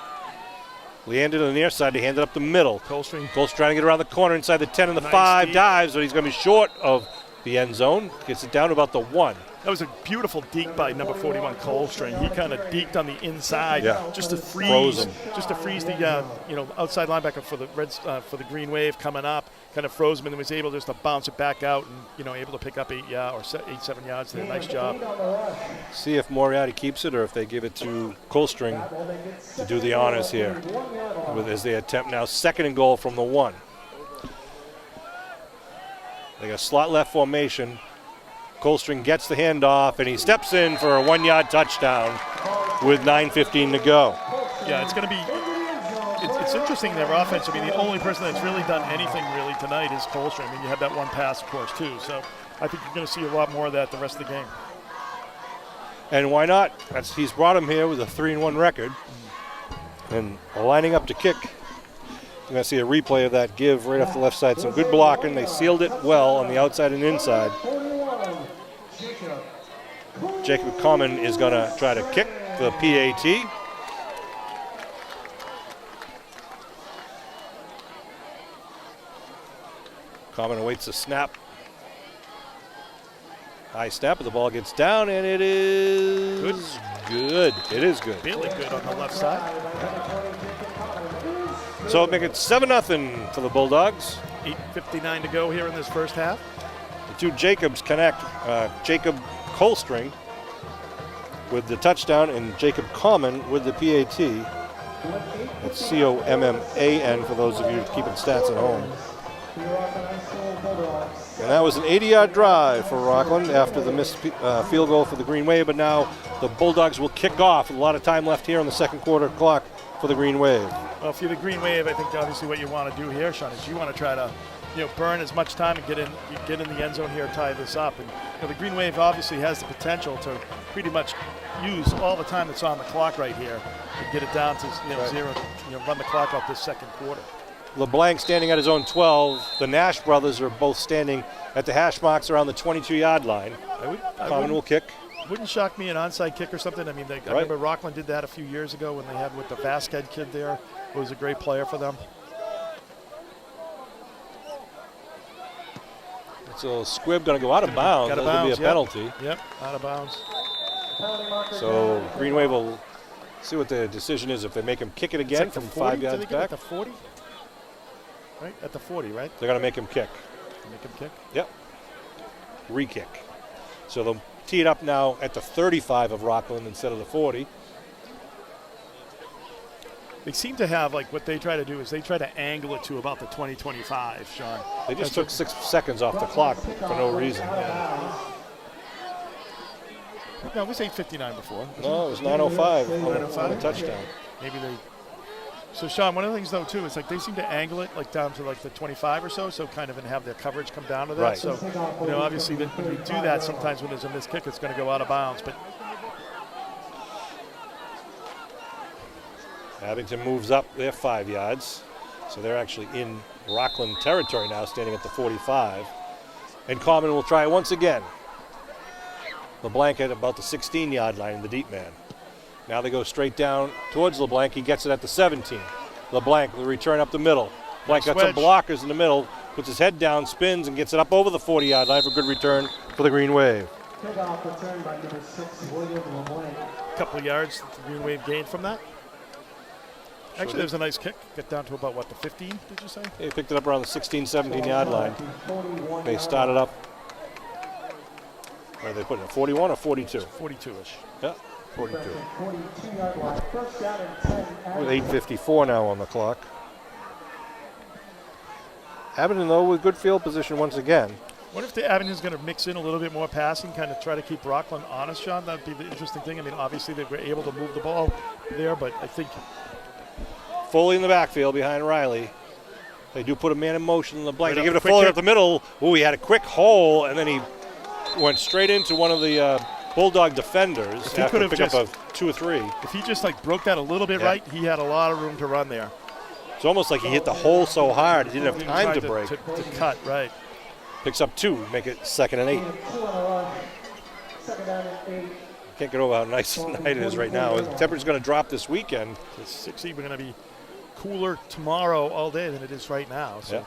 Speaker 1: Leander to the near side. He handed up the middle.
Speaker 2: Colestring
Speaker 1: trying to get around the corner inside the 10 and the 5. Dives, but he's going to be short of the end zone. Gets it down to about the 1.
Speaker 2: That was a beautiful deke by number 41, Colestring. He kind of deked on the inside just to freeze the outside linebacker for the Green Wave coming up. Kind of froze him and was able just to bounce it back out and able to pick up 7 yards there. Nice job.
Speaker 1: See if Moriarty keeps it or if they give it to Colestring to do the honors here as they attempt now 2nd and goal from the 1. They got a slot left formation. Colestring gets the handoff, and he steps in for a 1-yard touchdown with 9:15 to go.
Speaker 2: Yeah, it's going to be it's interesting, their offense. I mean, the only person that's really done anything really tonight is Colestring. I mean, you have that one pass, of course, too. So I think you're going to see a lot more of that the rest of the game.
Speaker 1: And why not? He's brought him here with a 3-1 record. And lining up to kick. You're going to see a replay of that give right off the left side. Some good blocking. They sealed it well on the outside and inside. Jacob Common is going to try to kick the PAT. Common awaits the snap. High snap, but the ball gets down, and it is good. It is good.
Speaker 2: Really good on the left side.
Speaker 1: So make it 7-0 for the Bulldogs.
Speaker 2: 8:59 to go here in this first half.
Speaker 1: The two Jacobs connect. Jacob Colestring with the touchdown and Jacob Common with the PAT. That's COMMAN for those of you keeping stats at home. And that was an 80-yard drive for Rockland after the missed field goal for the Green Wave, but now the Bulldogs will kick off with a lot of time left here on the second quarter clock for the Green Wave.
Speaker 2: Well, if you're the Green Wave, I think obviously what you want to do here, Sean, is you want to try to burn as much time and get in the end zone here, tie this up. And the Green Wave obviously has the potential to pretty much use all the time that's on the clock right here and get it down to zero, run the clock out this second quarter.
Speaker 1: LeBlanc standing at his own 12. The Nash brothers are both standing at the hash marks around the 22-yard line. Common will kick.
Speaker 2: Wouldn't shock me an onside kick or something. I mean, I remember Rockland did that a few years ago when they had with the Vasquez kid there, who was a great player for them.
Speaker 1: So Squibb going to go out of bounds. That'll be a penalty.
Speaker 2: Yep, out of bounds.
Speaker 1: So Green Wave will see what the decision is if they make him kick it again from 5 yards back.
Speaker 2: At the 40? Right? At the 40, right?
Speaker 1: They're going to make him kick.
Speaker 2: Make him kick?
Speaker 1: Yep. Re-kick. So they'll tee it up now at the 35 of Rockland instead of the 40.
Speaker 2: They seem to have, like, what they try to do is they try to angle it to about the 20-25, Sean.
Speaker 1: They just took 6 seconds off the clock for no reason.
Speaker 2: No, it was 8:59 before.
Speaker 1: No, it was 9:05 on the
Speaker 2: 9:05?
Speaker 1: touchdown.
Speaker 2: Maybe they. So, Sean, one of the things, though, too, is like they seem to angle it like down to like the 25 or so kind of and have their coverage come down to that.
Speaker 1: Right.
Speaker 2: So, obviously, when you do that, sometimes when there's a missed kick, it's going to go out of bounds. But
Speaker 1: Abington moves up. They're 5 yards. So they're actually in Rockland territory now, standing at the 45. And Common will try it once again. LeBlanc at about the 16-yard line in the deep man. Now they go straight down towards LeBlanc. He gets it at the 17. LeBlanc will return up the middle. LeBlanc got some blockers in the middle, puts his head down, spins, and gets it up over the 40-yard line for a good return for the Green Wave.
Speaker 3: Kickoff return by number 6, William LeBlanc.
Speaker 2: a couple of yards the Green Wave gained from that. Actually, there was a nice kick. Get down to about, what, the 15, did you say?
Speaker 1: Yeah, he picked it up around the 16, 17-yard line. They started up. Where are they putting it? 41 or 42?
Speaker 2: 42-ish.
Speaker 1: Yeah, 42.
Speaker 3: 42-yard line. First down and 10.
Speaker 1: With 8:54 now on the clock. Abington, though, with good field position once again.
Speaker 2: What if the Abington's going to mix in a little bit more passing, kind of try to keep Rockland honest, Sean? That would be the interesting thing. I mean, obviously they were able to move the ball there, but I think
Speaker 1: Foley in the backfield behind Riley. They do put a man in motion in the blank.
Speaker 2: Right
Speaker 1: They give it
Speaker 2: up
Speaker 1: to
Speaker 2: the
Speaker 1: Foley
Speaker 2: quick
Speaker 1: up the middle. Ooh, he had a quick hole, and then he went straight into one of the Bulldog defenders
Speaker 2: If he
Speaker 1: after
Speaker 2: could
Speaker 1: a
Speaker 2: have
Speaker 1: pickup of 2 or 3.
Speaker 2: if he just like broke that a little bit
Speaker 1: Yeah.
Speaker 2: right, he had a lot of room to run there.
Speaker 1: It's almost like he hit the hole so hard he didn't have time to
Speaker 2: Trying
Speaker 1: break.
Speaker 2: To cut, right.
Speaker 1: Picks up 2, make it 2nd and 8.
Speaker 3: 2 on the run. Second down and 8.
Speaker 1: Can't get over how nice the night it is right now. The temperature's going to drop this weekend.
Speaker 2: It's 60. We're going to be cooler tomorrow all day than it is right now. So
Speaker 1: Yeah.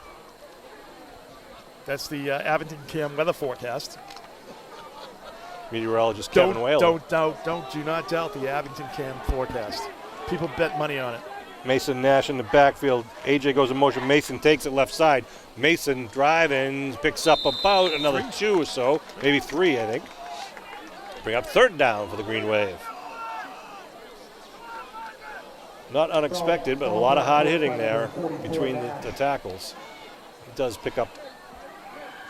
Speaker 2: that's the Abington Cam weather forecast.
Speaker 1: Meteorologist Kevin Whalen.
Speaker 2: Do not doubt the Abington Cam forecast. People bet money on it.
Speaker 1: Mason Nash in the backfield. AJ goes in motion. Mason takes it left side. Mason driving, picks up about another 2 or so, maybe 3, I think. Bring up 3rd down for the Green Wave. Not unexpected, but a lot of hard hitting there between the tackles. He does pick up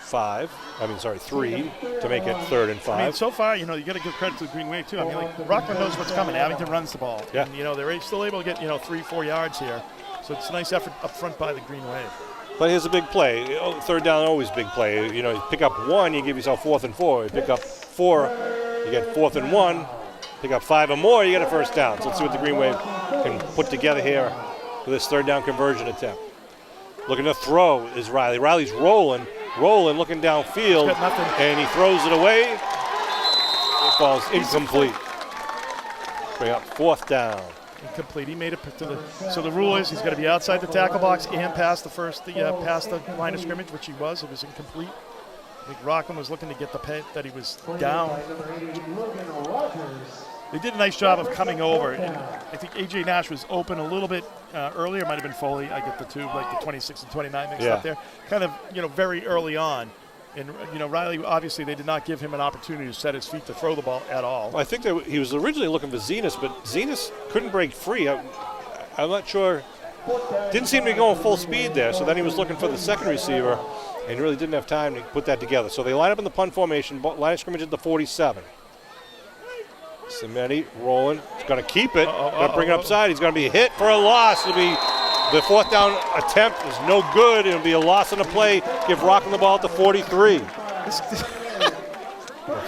Speaker 1: 3 to make it 3rd and 5.
Speaker 2: I mean, so far, you got to give credit to the Green Wave, too. I mean, like, Rockland knows what's coming. Abington runs the ball.
Speaker 1: Yeah.
Speaker 2: And, they're still able to get, 3-4 yards here. So it's a nice effort up front by the Green Wave.
Speaker 1: But here's a big play. 3rd down, always big play. You pick up 1, you give yourself 4th and 4. You pick up 4, you get 4th and 1. Pick up 5 or more, you get a 1st down. So let's see what the Green Wave can put together here for this 3rd down conversion attempt. Looking to throw is Riley. Riley's rolling, looking downfield,
Speaker 2: He's got nothing.
Speaker 1: and he throws it away. It falls incomplete. Bring up 4th down.
Speaker 2: Incomplete. He made it to the. So the rule is he's got to be outside the tackle box and past the line of scrimmage, which he was. It was incomplete. I think Rockland was looking to get the pay that he was down. They did a nice job of coming over. And I think A.J. Nash was open a little bit earlier. Might have been Foley. I get the two, like the 26 and 29 mixed up there. Kind of, very early on. And, Riley, obviously, they did not give him an opportunity to set his feet to throw the ball at all.
Speaker 1: Well, I think that he was originally looking for Zenas, but Zenas couldn't break free. I'm not sure. Didn't seem to be going full speed there, so then he was looking for the second receiver and really didn't have time to put that together. So they line up in the punt formation, line of scrimmage at the 47. Cimenti rolling. He's going to keep it. Going to bring it upside. He's going to be hit for a loss. It'll be the 4th down attempt is no good. It'll be a loss on the play. Give Rockland the ball at the 43. What's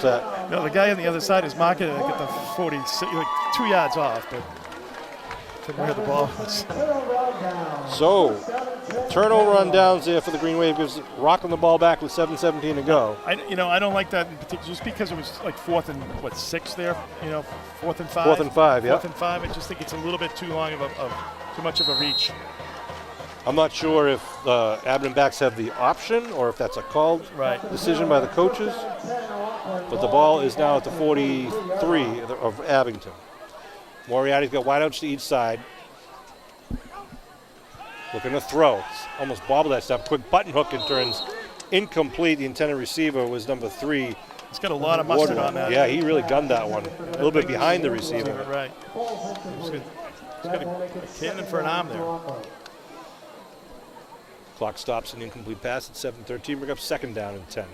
Speaker 1: that?
Speaker 2: No, the guy on the other side is marking it at the 46, like 2 yards off, but from where the ball was.
Speaker 1: So, turnover on downs there for the Green Wave gives Rockland the ball back with 7:17 to go.
Speaker 2: I don't like that in particular, just because it was like 4th and 6 there. 4th and 5.
Speaker 1: 4th and 5, yeah.
Speaker 2: 4th and 5. I just think it's a little bit too long of too much of a reach.
Speaker 1: I'm not sure if Abington backs have the option or if that's a called decision by the coaches. But the ball is now at the 43 of Abington. Moriarty's got wideouts to each side. Looking to throw. It's almost bobbled that stuff. Quick button hook and turns incomplete. The intended receiver was number 3,
Speaker 2: He's got a lot of mustard on that.
Speaker 1: Yeah, he really gunned that one. A little bit behind the receiver.
Speaker 2: Right. He's got a cannon for an arm there.
Speaker 1: Clock stops, an incomplete pass at 7:13. Bring up second down and 10.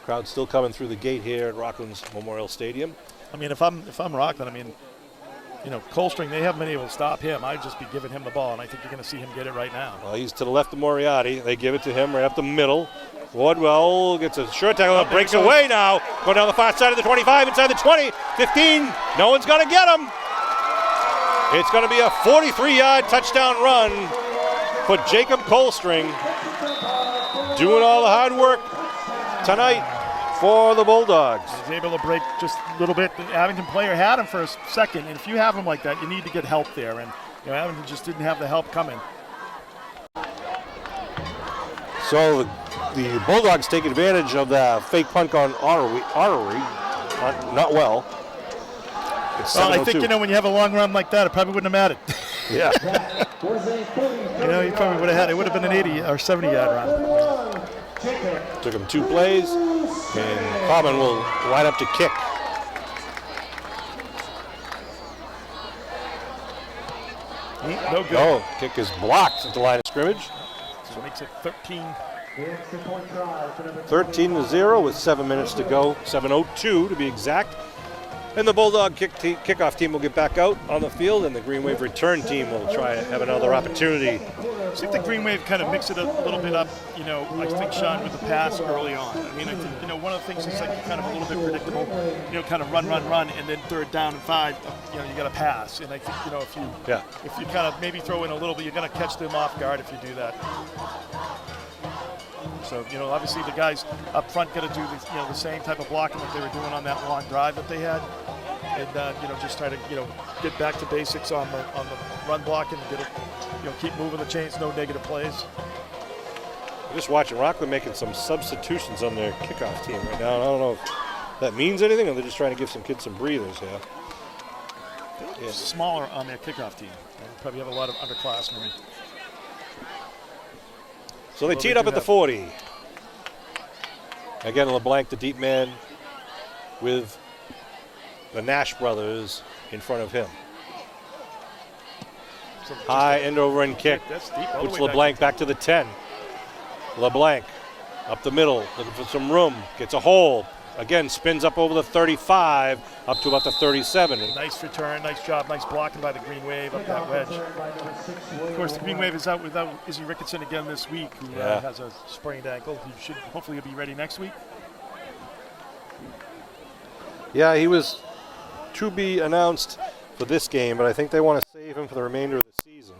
Speaker 1: Crowd still coming through the gate here at Rockland's Memorial Stadium.
Speaker 2: I mean, if I'm Rockland, I mean, you know, Colstring, they haven't been able to stop him. I'd just be giving him the ball, and I think you're going to see him get it right now.
Speaker 1: Well, he's to the left of Moriarty. They give it to him right up the middle. Wardwell gets a short tackle, breaks away now. Going down the far side of the 25, inside the 20, 15. No one's going to get him. It's going to be a 43-yard touchdown run for Jacob Colstring. Doing all the hard work tonight for the Bulldogs.
Speaker 2: He's able to break just a little bit. The Abington player had him for a second, and if you have him like that, you need to get help there. And you know, Abington just didn't have the help coming.
Speaker 1: So the Bulldogs take advantage of the fake punt on Artery. Not well. It's
Speaker 2: well, I think, you know, when you have a long run like that, it probably wouldn't have mattered.
Speaker 1: Yeah.
Speaker 2: You know, he probably would have had, it would have been an 80 or 70-yard run.
Speaker 1: Took him 2 plays, and Common will line up to kick.
Speaker 2: No good.
Speaker 1: Oh, kick is blocked at the line of scrimmage.
Speaker 2: So it makes it 13.
Speaker 1: 13-0 with 7 minutes to go, 7:02 to be exact. And the Bulldog kickoff team will get back out on the field, and the Green Wave return team will try to have another opportunity.
Speaker 2: See if the Green Wave kind of mix it a little bit up, you know, I think, Sean, with the pass early on. I mean, I think, you know, one of the things is like kind of a little bit predictable, you know, kind of run, and then third down and 5, you know, you got to pass. And I think, you know, if you kind of maybe throw in a little bit, you're going to catch them off guard if you do that. So, you know, obviously the guys up front got to do the, you know, the same type of blocking that they were doing on that long drive that they had, and you know, just try to, you know, get back to basics on the run blocking, and get it, you know, keep moving the chains, no negative plays.
Speaker 1: I'm just watching Rockland making some substitutions on their kickoff team right now. I don't know if that means anything, or they're just trying to give some kids some breathers here.
Speaker 2: Yeah. Smaller on their kickoff team. They probably have a lot of underclassmen.
Speaker 1: So they teed up at the 40. Again, LeBlanc, the deep man, with the Nash brothers in front of him.
Speaker 2: So
Speaker 1: high end over end kick.
Speaker 2: That's deep.
Speaker 1: Puts LeBlanc back to the 10. LeBlanc up the middle, looking for some room. Gets a hole. Again, spins up over the 35, up to about the 37.
Speaker 2: Nice return, nice job, nice blocking by the Green Wave up that wedge. Of course, the Green Wave is out without Izzy Ricketson again this week, who has a sprained ankle. He should hopefully be ready next week.
Speaker 1: Yeah, he was to be announced for this game, but I think they want to save him for the remainder of the season.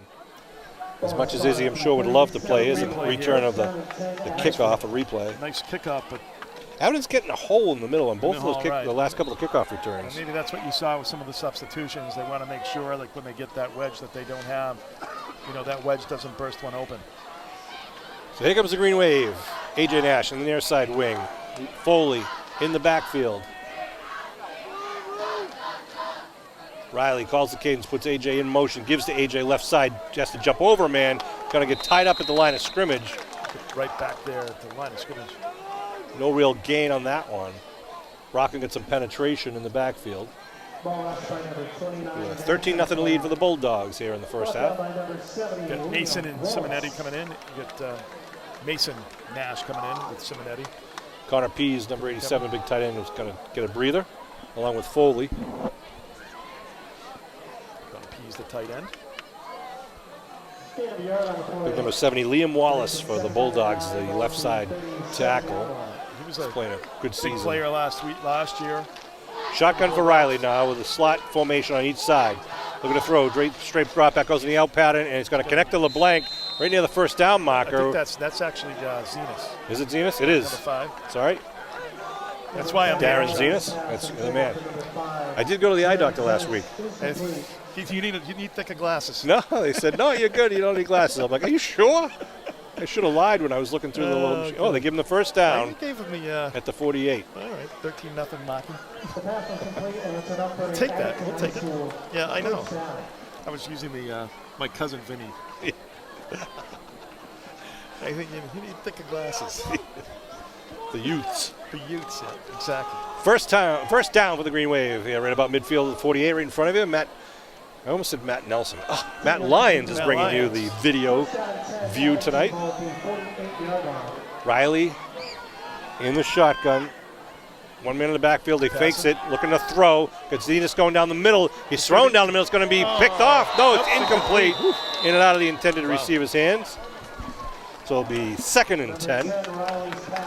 Speaker 1: As much as Izzy, I'm sure, would love to play his return of the kickoff, a replay.
Speaker 2: Nice kickoff, but
Speaker 1: Abington's getting a hole in the middle on both of those
Speaker 2: right.
Speaker 1: the last couple of kickoff returns.
Speaker 2: And maybe that's what you saw with some of the substitutions. They want to make sure, like when they get that wedge that they don't have, you know, that wedge doesn't burst one open.
Speaker 1: So here comes the Green Wave. A.J. Nash on the near side wing. Foley in the backfield. Riley calls the cadence, puts A.J. in motion, gives to A.J. left side, has to jump over a man. Going to get tied up at the line of scrimmage.
Speaker 2: Right back there at the line of scrimmage.
Speaker 1: No real gain on that one. Rockland gets some penetration in the backfield. 13-0 lead for the Bulldogs here in the first half.
Speaker 2: Got Mason and Simonetti coming in. You got Mason Nash coming in with Simonetti.
Speaker 1: Connor Pease, number 87, big tight end, is going to get a breather, along with Foley.
Speaker 2: Connor Pease, the tight end.
Speaker 1: Big number 70, Liam Wallace for the Bulldogs, the left side tackle.
Speaker 2: He was
Speaker 1: playing a good season.
Speaker 2: Big player last year.
Speaker 1: Shotgun for Riley now with a slot formation on each side. Looking to throw, straight drop back, goes in the out pattern, and it's going to connect to LeBlanc right near the first down marker.
Speaker 2: I think that's actually Zenas.
Speaker 1: Is it Zenas? It is.
Speaker 2: Number 5.
Speaker 1: It's all right.
Speaker 2: That's why I'm
Speaker 1: Darren Zenas. That's the man. I did go to the eye doctor last week.
Speaker 2: You need thicker glasses.
Speaker 1: No, they said, no, you're good. You don't need glasses. I'm like, are you sure? I should have lied when I was looking through the little machine. Oh, they give him the first down.
Speaker 2: You gave him the
Speaker 1: at the 48.
Speaker 2: All right, 13-0 Maki. Take that. We'll take it. Yeah, I know. I was using my cousin Vinny. I think you need thicker glasses.
Speaker 1: The Utes.
Speaker 2: The Utes, yeah, exactly.
Speaker 1: First down for the Green Wave. Yeah, right about midfield, 48, right in front of you. I almost said Matt Nelson. Oh, Matt Lyons is bringing you the video view tonight. Riley in the shotgun. 1 man in the backfield. He fakes it, looking to throw. Zenas going down the middle. He's thrown down the middle. It's going to be picked off. No, it's incomplete. In and out of the intended receiver's hands. So it'll be 2nd and 10.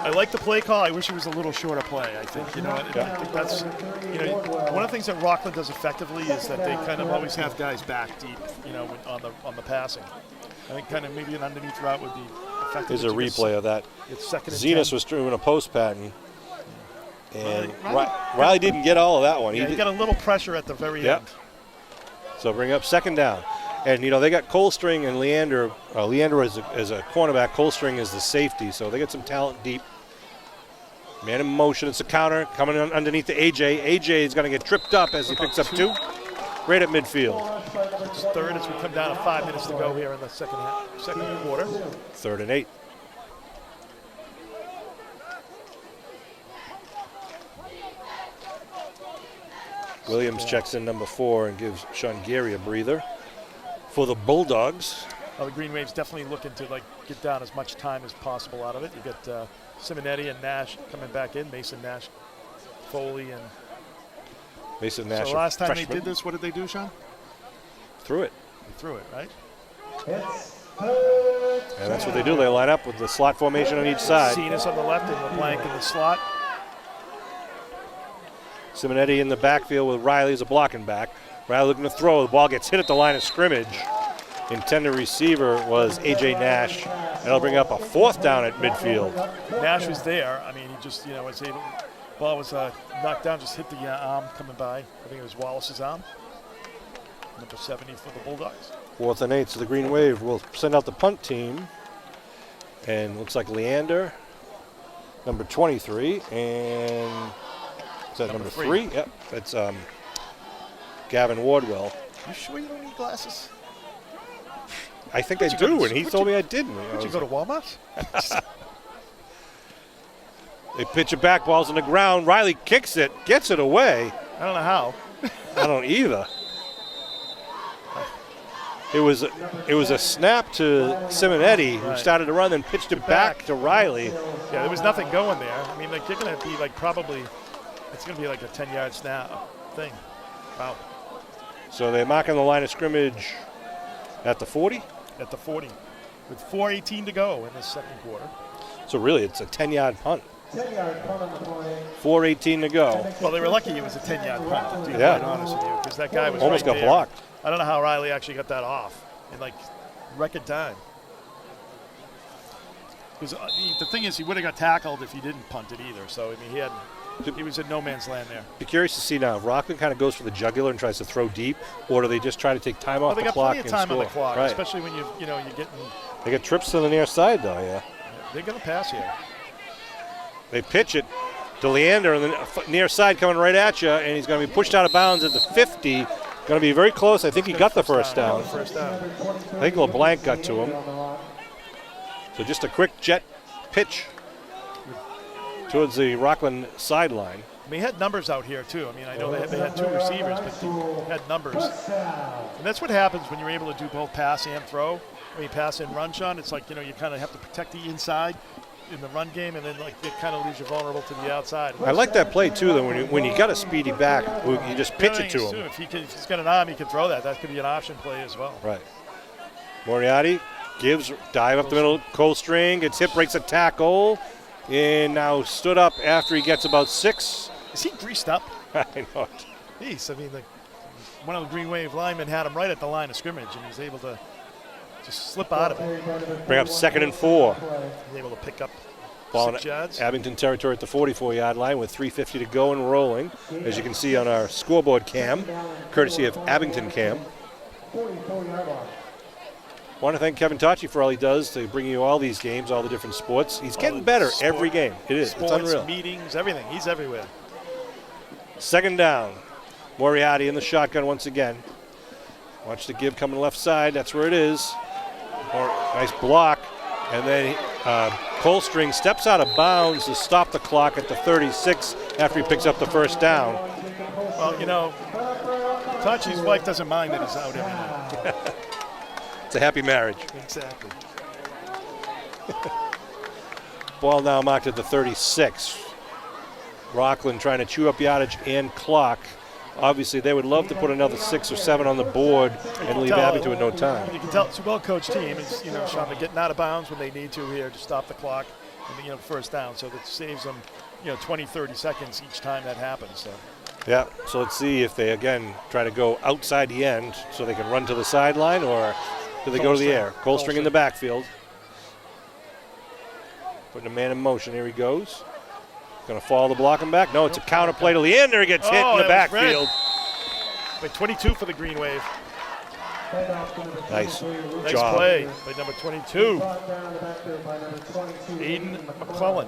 Speaker 2: I like the play call. I wish it was a little shorter play. I think, I think that's, one of the things that Rockland does effectively is that they kind of always have guys back deep, on the passing. I think kind of maybe an underneath route would be effective.
Speaker 1: There's a replay of that.
Speaker 2: It's 2nd and
Speaker 1: Zenas
Speaker 2: 10.
Speaker 1: was doing a post pattern. And Riley didn't get all of that one.
Speaker 2: Yeah, he got a little pressure at the very end.
Speaker 1: So bring up 2nd down. And, they got Colstring and Leander. Leander is a cornerback. Colstring is the safety. So they got some talent deep. Man in motion. It's a counter coming underneath to AJ. AJ is going to get tripped up as he picks up 2. Right at midfield.
Speaker 2: It's 3rd as we come down to 5 minutes to go here in the second quarter.
Speaker 1: 3rd and 8. Williams checks in number 4 and gives Sean Gary a breather. For the Bulldogs.
Speaker 2: Well, the Green Wave's definitely looking to get down as much time as possible out of it. You got Simonetti and Nash coming back in. Mason Nash, Foley, and
Speaker 1: Mason Nash.
Speaker 2: So last time
Speaker 1: freshman.
Speaker 2: they did this, what did they do, Sean?
Speaker 1: Threw it.
Speaker 2: They threw it, right?
Speaker 1: And that's what they do. They line up with the slot formation on each side.
Speaker 2: Zenas on the left and LeBlanc in the slot.
Speaker 1: Simonetti in the backfield with Riley as a blocking back. Riley looking to throw. The ball gets hit at the line of scrimmage. Intended receiver was A.J. Nash. That'll bring up a 4th down at midfield.
Speaker 2: Nash was there. I mean, he just, was able. Ball was knocked down, just hit the arm coming by. I think it was Wallace's arm. Number 70 for the Bulldogs.
Speaker 1: 4th and 8. So the Green Wave will send out the punt team. And looks like Leander, number 23. And is that number 3? Yep. That's Gavin Wardwell.
Speaker 2: You sure you don't need glasses?
Speaker 1: I think I do, and he told me I didn't.
Speaker 2: Did you go to Walmart?
Speaker 1: They pitch it back, ball's on the ground. Riley kicks it, gets it away.
Speaker 2: I don't know how.
Speaker 1: I don't either. It was a snap to Simonetti, who started to run, then pitched it back to Riley.
Speaker 2: Yeah, there was nothing going there. I mean, they're going to be probably, it's going to be like a 10-yard snap thing. Wow.
Speaker 1: So they're marking the line of scrimmage at the 40?
Speaker 2: At the 40, with 4:18 to go in the second quarter.
Speaker 1: So really, it's a 10-yard punt.
Speaker 3: 10-yard punt on the play.
Speaker 1: 4:18 to go.
Speaker 2: Well, they were lucky it was a 10-yard punt, to be
Speaker 1: Yeah.
Speaker 2: quite honest with you, because that guy was
Speaker 1: Almost
Speaker 2: right
Speaker 1: got
Speaker 2: there.
Speaker 1: blocked.
Speaker 2: I don't know how Riley actually got that off in record time. Because the thing is, he would have got tackled if he didn't punt it either. So I mean, he was in no man's land there.
Speaker 1: Be curious to see now if Rockland kind of goes for the jugular and tries to throw deep, or do they just try to take time off
Speaker 2: Well, they
Speaker 1: the
Speaker 2: got
Speaker 1: clock
Speaker 2: plenty of
Speaker 1: and
Speaker 2: time
Speaker 1: score?
Speaker 2: on the clock,
Speaker 1: Right.
Speaker 2: especially when you're getting.
Speaker 1: They get trips to the near side though, yeah.
Speaker 2: They're going to pass here.
Speaker 1: They pitch it to Leander on the near side coming right at you, and he's going to be pushed out of bounds at the 50. Going to be very close. I think he got the first down.
Speaker 2: First down.
Speaker 1: I think LeBlanc got to him. So just a quick jet pitch towards the Rockland sideline.
Speaker 2: I mean, he had numbers out here, too. I mean, I know they had 2 receivers, but they had numbers. And that's what happens when you're able to do both pass and throw. When you pass and run, Sean, it's like, you kind of have to protect the inside in the run game, and then it kind of leaves you vulnerable to the outside.
Speaker 1: I like that play, too, though, when you got a speedy back, you just pitch it to him.
Speaker 2: If he's got an arm, he can throw that. That could be an option play as well.
Speaker 1: Right. Moriarty dive up the middle, Colstring, gets hit, breaks a tackle, and now stood up after he gets about 6.
Speaker 2: Is he greased up?
Speaker 1: I know.
Speaker 2: Jeez, I mean, one of the Green Wave linemen had him right at the line of scrimmage, and he's able to just slip out of it.
Speaker 1: Bring up 2nd and 4.
Speaker 2: He's able to pick up
Speaker 1: Ball
Speaker 2: 6 yards.
Speaker 1: Abington territory at the 44-yard line with 3:50 to go and rolling, as you can see on our scoreboard cam, courtesy of Abington Cam.
Speaker 3: 44-yard line.
Speaker 1: Want to thank Kevin Tacci for all he does to bring you all these games, all the different sports. He's getting better every game. It is.
Speaker 2: Sports,
Speaker 1: it's unreal.
Speaker 2: Meetings, everything. He's everywhere.
Speaker 1: 2nd down. Moriarty in the shotgun once again. Watch the give coming left side. That's where it is. Nice block. And then Colstring steps out of bounds to stop the clock at the 36 after he picks up the first down.
Speaker 2: Well, you know, Tachi's wife doesn't mind that he's out every night.
Speaker 1: It's a happy marriage.
Speaker 2: Exactly.
Speaker 1: Ball now marked at the 36. Rockland trying to chew up yardage and clock. Obviously, they would love to put another 6 or 7 on the board and leave Abington with no time.
Speaker 2: You can tell it's a well-coached team. It's, you know, Sean, they're getting out of bounds when they need to here to stop the clock and, you know, first down. So that saves them, you know, 20, 30 seconds each time that happens. So.
Speaker 1: Yeah, so let's see if they, again, try to go outside the end so they can run to the sideline, or do they go to the air? Colstring in the backfield. Putting a man in motion. Here he goes. Going to follow the blocking back. No, it's a counter play to Leander. He gets hit in the backfield.
Speaker 2: By 22 for the Green Wave.
Speaker 1: Nice
Speaker 2: Nice
Speaker 1: job.
Speaker 2: play by number 22. Aiden McClellan.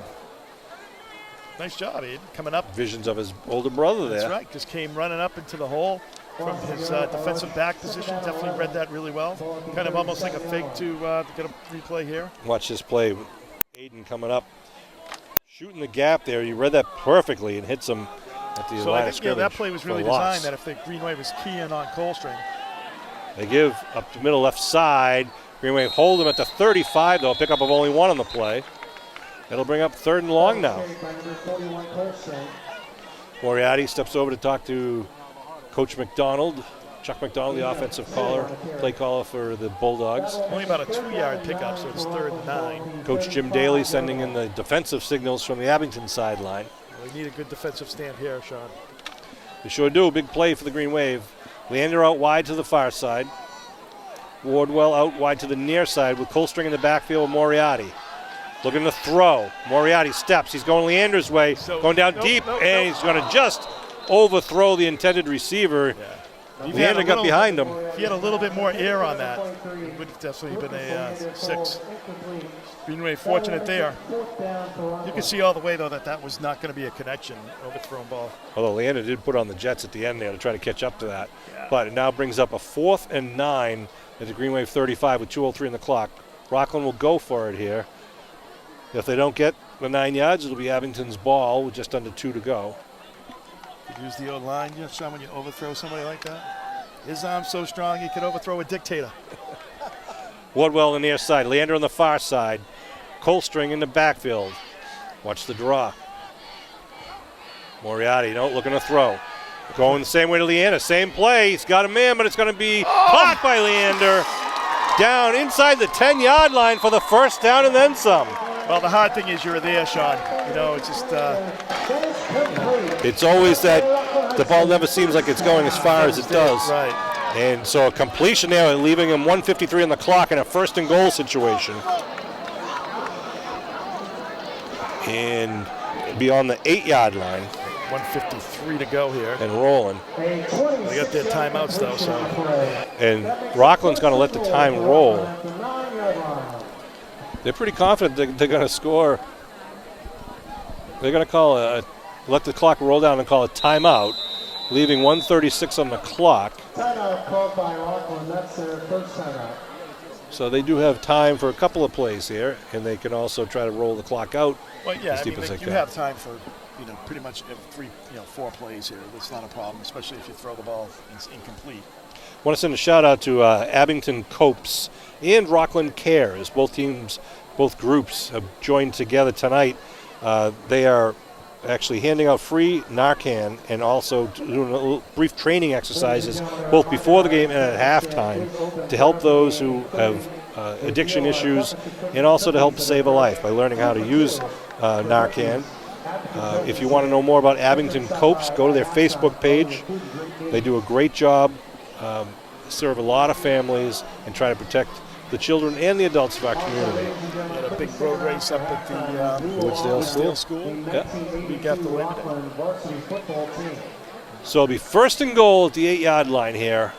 Speaker 2: Nice job, Aiden. Coming up.
Speaker 1: Visions of his older brother there.
Speaker 2: That's right. Just came running up into the hole from his defensive back position. Definitely read that really well. Kind of almost like a fake to get a replay here.
Speaker 1: Watch this play. Aiden coming up. Shooting the gap there. You read that perfectly and hits him at the
Speaker 2: So
Speaker 1: line
Speaker 2: I
Speaker 1: of
Speaker 2: think
Speaker 1: scrimmage.
Speaker 2: that play was really
Speaker 1: for a loss.
Speaker 2: designed that if the Green Wave was keying on Colstring.
Speaker 1: They give up the middle left side. Green Wave hold him at the 35, though. Pickup of only 1 on the play. That'll bring up 3rd and long now. Moriarty steps over to talk to Coach McDonald. Chuck McDonald, the offensive play caller for the Bulldogs.
Speaker 2: Only about a 2-yard pickup, so it's 3rd and 9.
Speaker 1: Coach Jim Daly sending in the defensive signals from the Abington sideline.
Speaker 2: We need a good defensive stand here, Sean.
Speaker 1: They sure do. Big play for the Green Wave. Leander out wide to the far side. Wardwell out wide to the near side with Colstring in the backfield with Moriarty. Looking to throw. Moriarty steps. He's going Leander's way. Going down deep, and he's going to just overthrow the intended receiver. Leander got behind him.
Speaker 2: If he had a little bit more air on that, it would have definitely been a 6. Green Wave fortunate there. You can see all the way, though, that was not going to be a connection, overthrown ball.
Speaker 1: Although Leander did put on the Jets at the end there to try to catch up to that. But it now brings up a 4th and 9 at the Green Wave 35 with 2:03 on the clock. Rockland will go for it here. If they don't get the 9 yards, it'll be Abington's ball with just under 2 to go.
Speaker 2: You use the old line, you know, Sean, when you overthrow somebody like that. His arm's so strong he could overthrow a dictator.
Speaker 1: Wardwell on the near side. Leander on the far side. Colstring in the backfield. Watch the draw. Moriarty, looking to throw. Going the same way to Leander. Same play. He's got him in, but it's going to be caught by Leander. Down inside the 10-yard line for the first down and then some.
Speaker 2: Well, the hard thing is you're there, Sean. You know, it's just...
Speaker 1: It's always that the ball never seems like it's going as far as it does.
Speaker 2: Right.
Speaker 1: And so a completion there, leaving him 1:53 on the clock in a 1st and goal situation. And beyond the 8-yard line.
Speaker 2: 1:53 to go here.
Speaker 1: And rolling.
Speaker 2: They got their timeouts, though, so...
Speaker 1: And Rockland's going to let the time roll. They're pretty confident they're going to score. They're going to call let the clock roll down and call a timeout, leaving 1:36 on the clock.
Speaker 3: Timeout called by Rockland. That's their first timeout.
Speaker 1: So they do have time for a couple of plays here, and they can also try to roll the clock out
Speaker 2: Well, yeah,
Speaker 1: as
Speaker 2: I
Speaker 1: deep
Speaker 2: mean,
Speaker 1: as they
Speaker 2: you
Speaker 1: can.
Speaker 2: have time for, you know, pretty much 4 plays here. That's not a problem, especially if you throw the ball incomplete.
Speaker 1: I want to send a shout out to Abington Copes and Rockland Cares. Both groups have joined together tonight. They are actually handing out free Narcan and also doing a little brief training exercises both before the game and at halftime to help those who have addiction issues and also to help save a life by learning how to use Narcan. If you want to know more about Abington Copes, go to their Facebook page. They do a great job, serve a lot of families, and try to protect the children and the adults of our community.
Speaker 2: We had a big road race up at the
Speaker 1: Woodsdale
Speaker 2: School.
Speaker 1: Yeah.
Speaker 2: Week after Labor Day.
Speaker 3: Varsity football team.
Speaker 1: So it'll be 1st and goal at the 8-yard line here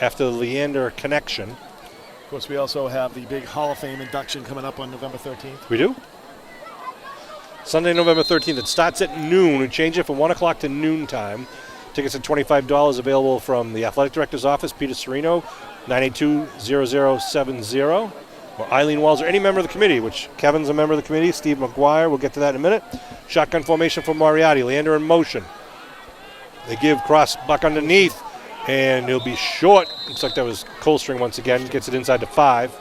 Speaker 1: after the Leander connection.
Speaker 2: Of course, we also have the big Hall of Fame induction coming up on November 13th.
Speaker 1: We do? Sunday, November 13th. It starts at noon. We change it from 1 o'clock to noon time. Tickets at $25 available from the Athletic Director's Office, Peter Serino, 982-0070. or Eileen Walls, or any member of the committee, which Kevin's a member of the committee, Steve McGuire, we'll get to that in a minute. Shotgun formation for Moriarty, Leander in motion. They give cross buck underneath, and he'll be short. Looks like that was Coldstring once again, gets it inside to 5.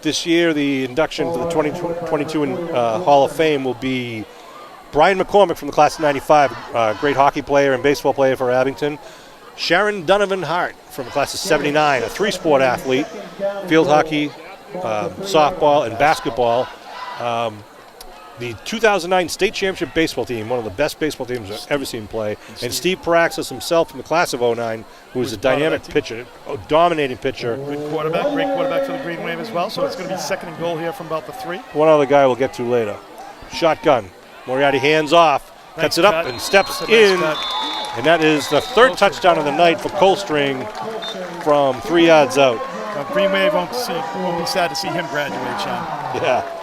Speaker 1: This year, the induction for the 2022 Hall of Fame will be Brian McCormick from the class of 95, great hockey player and baseball player for Abington. Sharon Donovan Hart from the class of 79, a 3-sport athlete, field hockey, softball, and basketball. The 2009 state championship baseball team, one of the best baseball teams I've ever seen play. And Steve Paraxis himself from the class of 09, who is a dynamic pitcher, a dominating pitcher.
Speaker 2: Good quarterback, great quarterback for the Green Wave as well. So it's going to be second and goal here from about the 3.
Speaker 1: One other guy we'll get to later. Shotgun. Moriarty hands off, cuts it up, and steps in. And that is the 3rd touchdown of the night for Coldstring from 3 yards out.
Speaker 2: Green Wave won't be sad to see him graduate, Sean.
Speaker 1: Yeah.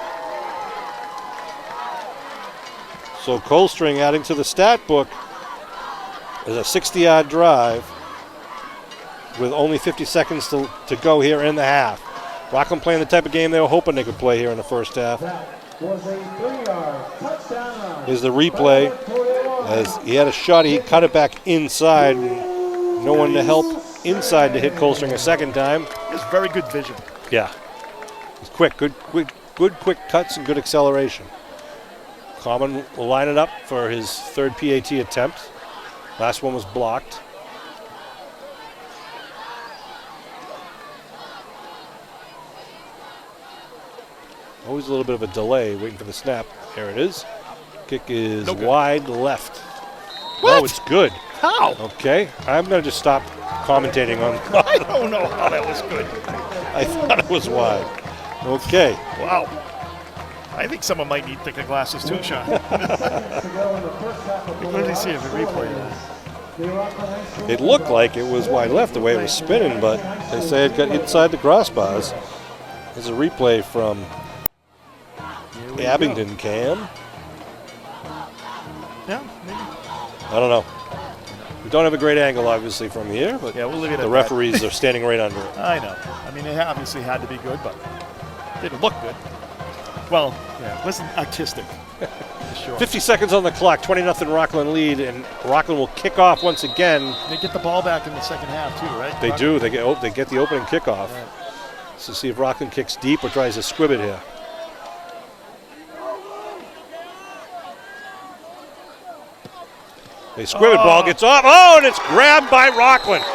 Speaker 1: So Coldstring adding to the stat book is a 60-yard drive with only 50 seconds to go here in the half. Rockland playing the type of game they were hoping they could play here in the first half.
Speaker 3: Was a 3-yard touchdown run.
Speaker 1: Here's the replay. As he had a shot, he cut it back inside. No one to help inside to hit Coldstring a second time.
Speaker 2: It's very good vision.
Speaker 1: Yeah. It's quick, good quick cuts and good acceleration. Common will line it up for his 3rd PAT attempt. Last one was blocked. Always a little bit of a delay waiting for the snap. There it is. Kick is wide left.
Speaker 2: What?
Speaker 1: Oh, it's good.
Speaker 2: How?
Speaker 1: Okay. I'm going to just stop commentating on.
Speaker 2: I don't know how that was good.
Speaker 1: I thought it was wide. Okay.
Speaker 2: Wow. I think someone might need thicker glasses too, Sean. What did he see if the replay is?
Speaker 1: It looked like it was wide left the way it was spinning, but they say it got inside the crossbars. There's a replay from Abington Cam.
Speaker 2: Yeah, maybe.
Speaker 1: I don't know. We don't have a great angle, obviously, from here, but
Speaker 2: Yeah, we'll leave it at
Speaker 1: the
Speaker 2: that.
Speaker 1: referees are standing right under it.
Speaker 2: I know. I mean, it obviously had to be good, but it didn't look good. Well, yeah, it wasn't artistic. Sure.
Speaker 1: 50 seconds on the clock, 20-0 Rockland lead, and Rockland will kick off once again.
Speaker 2: They get the ball back in the second half too, right?
Speaker 1: They do. They get the opening kickoff.
Speaker 2: Right.
Speaker 1: So see if Rockland kicks deep or tries to squib it here. They squib it, ball gets off. Oh, and it's grabbed by Rockland.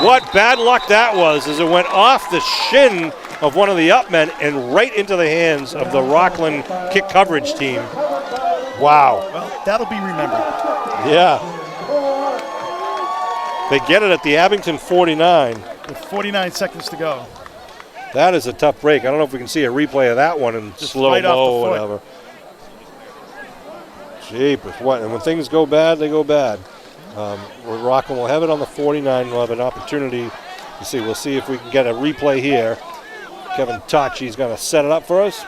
Speaker 1: What bad luck that was, as it went off the shin of one of the upmen and right into the hands of the Rockland kick coverage team. Wow.
Speaker 2: Well, that'll be remembered.
Speaker 1: Yeah. They get it at the Abington 49.
Speaker 2: With 49 seconds to go.
Speaker 1: That is a tough break. I don't know if we can see a replay of that one in
Speaker 2: Just
Speaker 1: slow
Speaker 2: right off
Speaker 1: mo
Speaker 2: the
Speaker 1: or
Speaker 2: foot.
Speaker 1: whatever. Jeepers, what? And when things go bad, they go bad. Rockland will have it on the 49. We'll have an opportunity to see. We'll see if we can get a replay here. Kevin Tachi's going to set it up for us.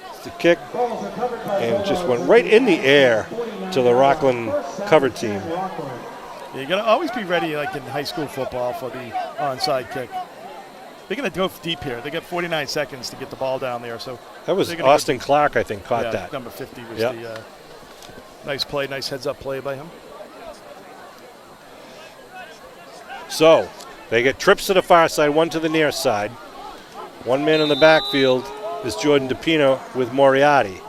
Speaker 1: It's the kick, and just went right in the air to the Rockland cover team.
Speaker 2: Yeah, you got to always be ready, like in high school football, for the onside kick. They're going to go deep here. They got 49 seconds to get the ball down there. So
Speaker 1: That was
Speaker 2: they're gonna
Speaker 1: Austin Clark, I think, caught
Speaker 2: yeah,
Speaker 1: that.
Speaker 2: Number 50 was
Speaker 1: Yep.
Speaker 2: the nice play, nice heads-up play by him.
Speaker 1: So they get trips to the far side, one to the near side. One man in the backfield is Jordan DePino with Moriarty.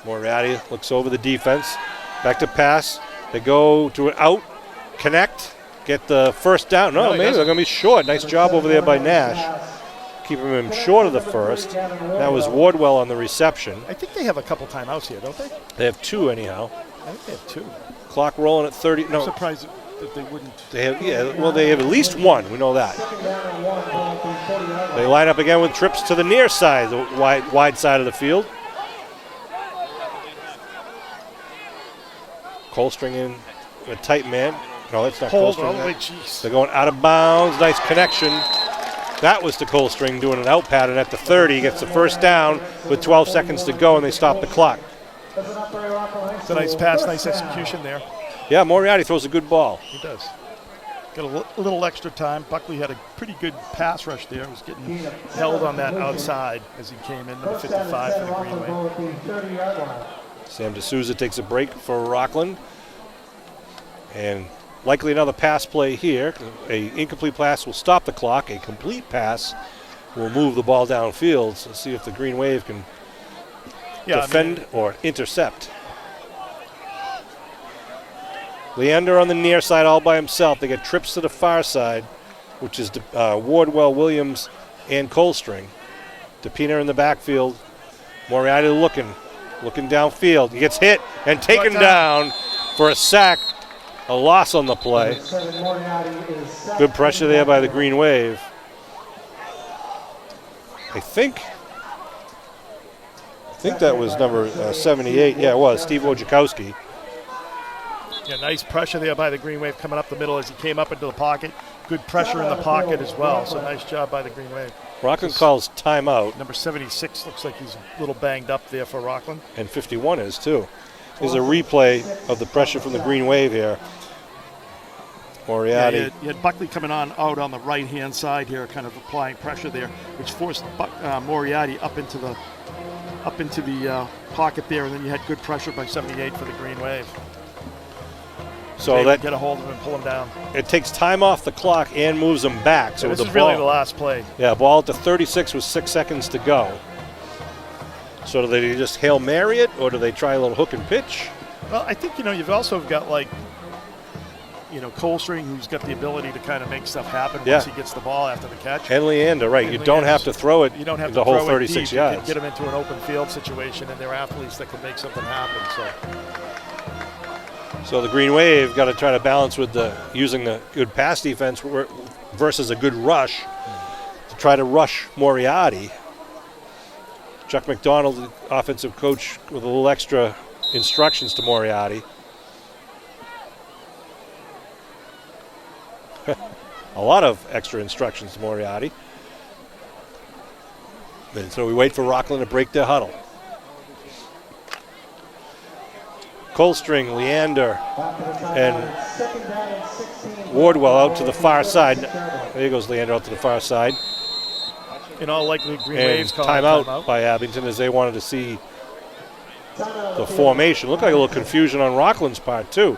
Speaker 1: Moriarty looks over the defense. Back to pass. They go to an out, connect, get the first down. No, maybe they're going to be short. Nice job over there by Nash. Keeping him short of the first. That was Wardwell on the reception.
Speaker 2: I think they have a couple timeouts here, don't they?
Speaker 1: They have 2 anyhow.
Speaker 2: I think they have 2.
Speaker 1: Clock rolling at 30.
Speaker 2: I'm
Speaker 1: No,
Speaker 2: surprised that they wouldn't.
Speaker 1: they have, they have at least 1. We know that. They line up again with trips to the near side, the wide side of the field. Coldstring in a tight man. No, that's not
Speaker 2: Hold
Speaker 1: Coldstring.
Speaker 2: on, wait, jeez.
Speaker 1: They're going out of bounds. Nice connection. That was to Coldstring doing an out pattern at the 30. He gets the first down with 12 seconds to go, and they stop the clock.
Speaker 2: It's a nice pass, nice execution there.
Speaker 1: Yeah, Moriarty throws a good ball.
Speaker 2: He does. Got a little extra time. Buckley had a pretty good pass rush there. He was getting held on that outside as he came in, number 55 for the Green Wave.
Speaker 1: Sam D'Souza takes a break for Rockland. And likely another pass play here. A incomplete pass will stop the clock. A complete pass will move the ball downfield. So see if the Green Wave can defend or intercept. Leander on the near side all by himself. They get trips to the far side, which is Wardwell, Williams, and Colstring. DePina in the backfield. Moriarty looking downfield. He gets hit and taken down for a sack. A loss on the play. Good pressure there by the Green Wave. I think that was number 78. Yeah, it was. Steve Wojciechowski.
Speaker 2: Yeah, nice pressure there by the Green Wave coming up the middle as he came up into the pocket. Good pressure in the pocket as well. So nice job by the Green Wave.
Speaker 1: Rockland calls timeout.
Speaker 2: Number 76 looks like he's a little banged up there for Rockland.
Speaker 1: And 51 is too. Here's a replay of the pressure from the Green Wave here. Moriarty.
Speaker 2: Yeah, you had Buckley coming out on the right-hand side here, kind of applying pressure there, which forced Moriarty up into the pocket there, and then you had good pressure by 78 for the Green Wave.
Speaker 1: So that
Speaker 2: get a hold of him and pull him down.
Speaker 1: It takes time off the clock and moves them back. So
Speaker 2: this
Speaker 1: the
Speaker 2: is
Speaker 1: ball,
Speaker 2: really the last play.
Speaker 1: Yeah, ball at the 36 with 6 seconds to go. So do they just Hail Mary it, or do they try a little hook and pitch?
Speaker 2: Well, I think, you've also got Colstring, who's got the ability to kind of make stuff happen once he gets the ball after the catch.
Speaker 1: And Leander, right. You don't have to throw it the whole 36 yards.
Speaker 2: You can get them into an open field situation, and they're athletes that can make something happen.
Speaker 1: So the Green Wave got to try to balance with using the good pass defense versus a good rush to try to rush Moriarty. Chuck McDonald, the offensive coach, with a little extra instructions to Moriarty. A lot of extra instructions to Moriarty. And so we wait for Rockland to break their huddle. Colstring, Leander, and Wardwell out to the far side. There goes Leander out to the far side.
Speaker 2: In all likelihood, Green
Speaker 1: And
Speaker 2: Waves call
Speaker 1: timeout by Abington as they wanted to see the formation. Looked like a little confusion on Rockland's part, too.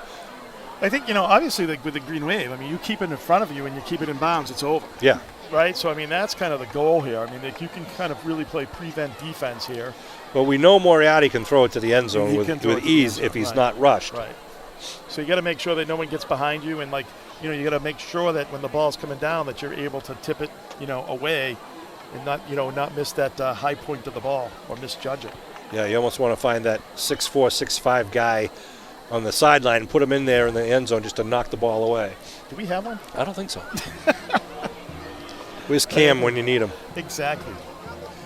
Speaker 2: I think, obviously with the Green Wave, you keep it in front of you and you keep it in bounds, it's over.
Speaker 1: Yeah.
Speaker 2: Right? So, that's kind of the goal here. You can kind of really play prevent defense here.
Speaker 1: Well, we know Moriarty can throw it to the end zone with ease if he's not rushed.
Speaker 2: Right. So you got to make sure that no one gets behind you, and you got to make sure that when the ball's coming down that you're able to tip it, away, and not miss that high point of the ball or misjudge it.
Speaker 1: Yeah, you almost want to find that 6'4", 6'5" guy on the sideline and put him in there in the end zone just to knock the ball away.
Speaker 2: Do we have one?
Speaker 1: I don't think so. Where's Cam when you need him?
Speaker 2: Exactly.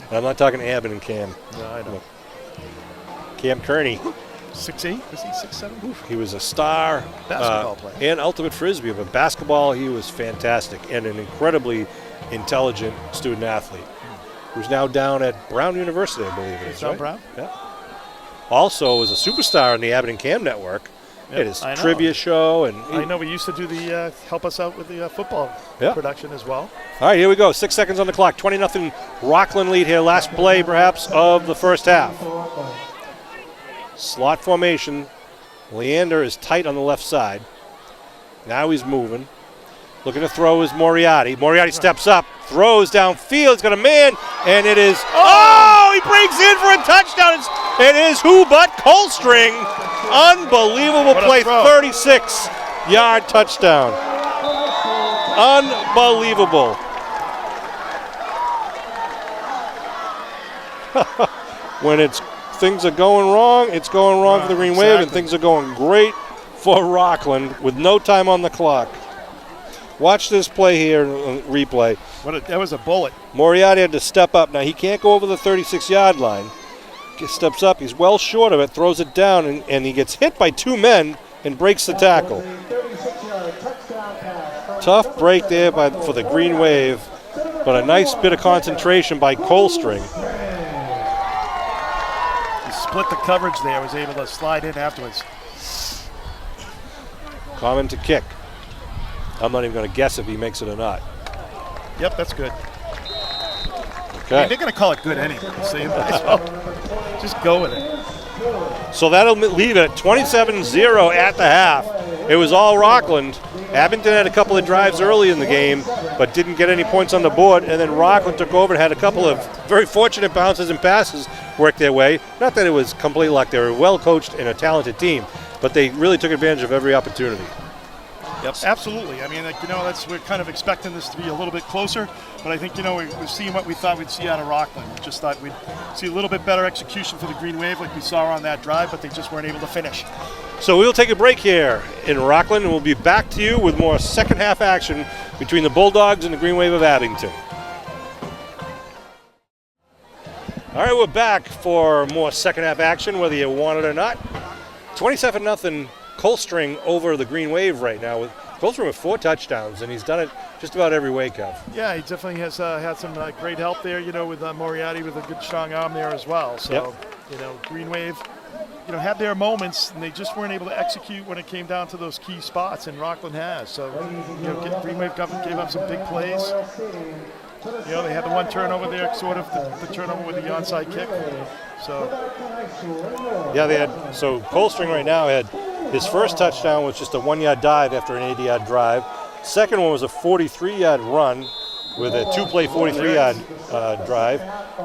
Speaker 1: And I'm not talking Abington Cam.
Speaker 2: No, I know.
Speaker 1: Cam Kearney.
Speaker 2: 6'8"? Is he 6'7"?
Speaker 1: He was a star
Speaker 2: basketball player
Speaker 1: and ultimate frisbee, but basketball he was fantastic and an incredibly intelligent student athlete who's now down at Brown University, I believe it is.
Speaker 2: John
Speaker 1: right?
Speaker 2: Brown?
Speaker 1: Yeah. Also was a superstar on the Abington Cam Network.
Speaker 2: Yep,
Speaker 1: it is trivia show, and
Speaker 2: I know we used to do the help us out with the football production as well.
Speaker 1: All right, here we go. 6 seconds on the clock. 20-0 Rockland lead here. Last play, perhaps, of the first half. Slot formation. Leander is tight on the left side. Now he's moving. Looking to throw is Moriarty. Moriarty steps up, throws downfield. He's got a man, and it is. Oh, he breaks in for a touchdown. It is who but Colstring. Unbelievable play. 36-yard touchdown. Unbelievable. When things are going wrong, it's going wrong for the Green Wave, and things are going great for Rockland with no time on the clock. Watch this play here, replay.
Speaker 2: That was a bullet.
Speaker 1: Moriarty had to step up. Now, he can't go over the 36-yard line. He steps up. He's well short of it, throws it down, and he gets hit by two men and breaks the tackle. Tough break there for the Green Wave, but a nice bit of concentration by Colstring.
Speaker 2: He split the coverage there, was able to slide in afterwards.
Speaker 1: Common to kick. I'm not even going to guess if he makes it or not.
Speaker 2: Yep, that's good.
Speaker 1: Okay.
Speaker 2: I mean, they're going to call it good anyway. So you might as well just go with it.
Speaker 1: So that'll leave it at 27-0 at the half. It was all Rockland. Abington had a couple of drives early in the game, but didn't get any points on the board, and then Rockland took over and had a couple of very fortunate bounces and passes work their way. Not that it was complete luck. They were well coached and a talented team, but they really took advantage of every opportunity.
Speaker 2: Yep, absolutely. I mean, we're kind of expecting this to be a little bit closer, but I think, we're seeing what we thought we'd see out of Rockland. We just thought we'd see a little bit better execution for the Green Wave like we saw on that drive, but they just weren't able to finish.
Speaker 1: So we'll take a break here in Rockland, and we'll be back to you with more second half action between the Bulldogs and the Green Wave of Abington. All right, we're back for more second half action, whether you want it or not. 27-0 Coldstring over the Green Wave right now. With Coldstring with 4 touchdowns, and he's done it just about every way, Kev.
Speaker 2: Yeah, he definitely has had some great help there, with Moriarty with a good strong arm there as well. So, Green Wave, had their moments, and they just weren't able to execute when it came down to those key spots, and Rockland has. So, Green Wave gave up some big plays. They had the one turnover there, sort of the turnover with the onside kick. So,
Speaker 1: yeah, they had. So Coldstring right now had his first touchdown was just a 1-yard dive after an 80-yard drive. Second one was a 43-yard run with a 2-play 43-yard drive.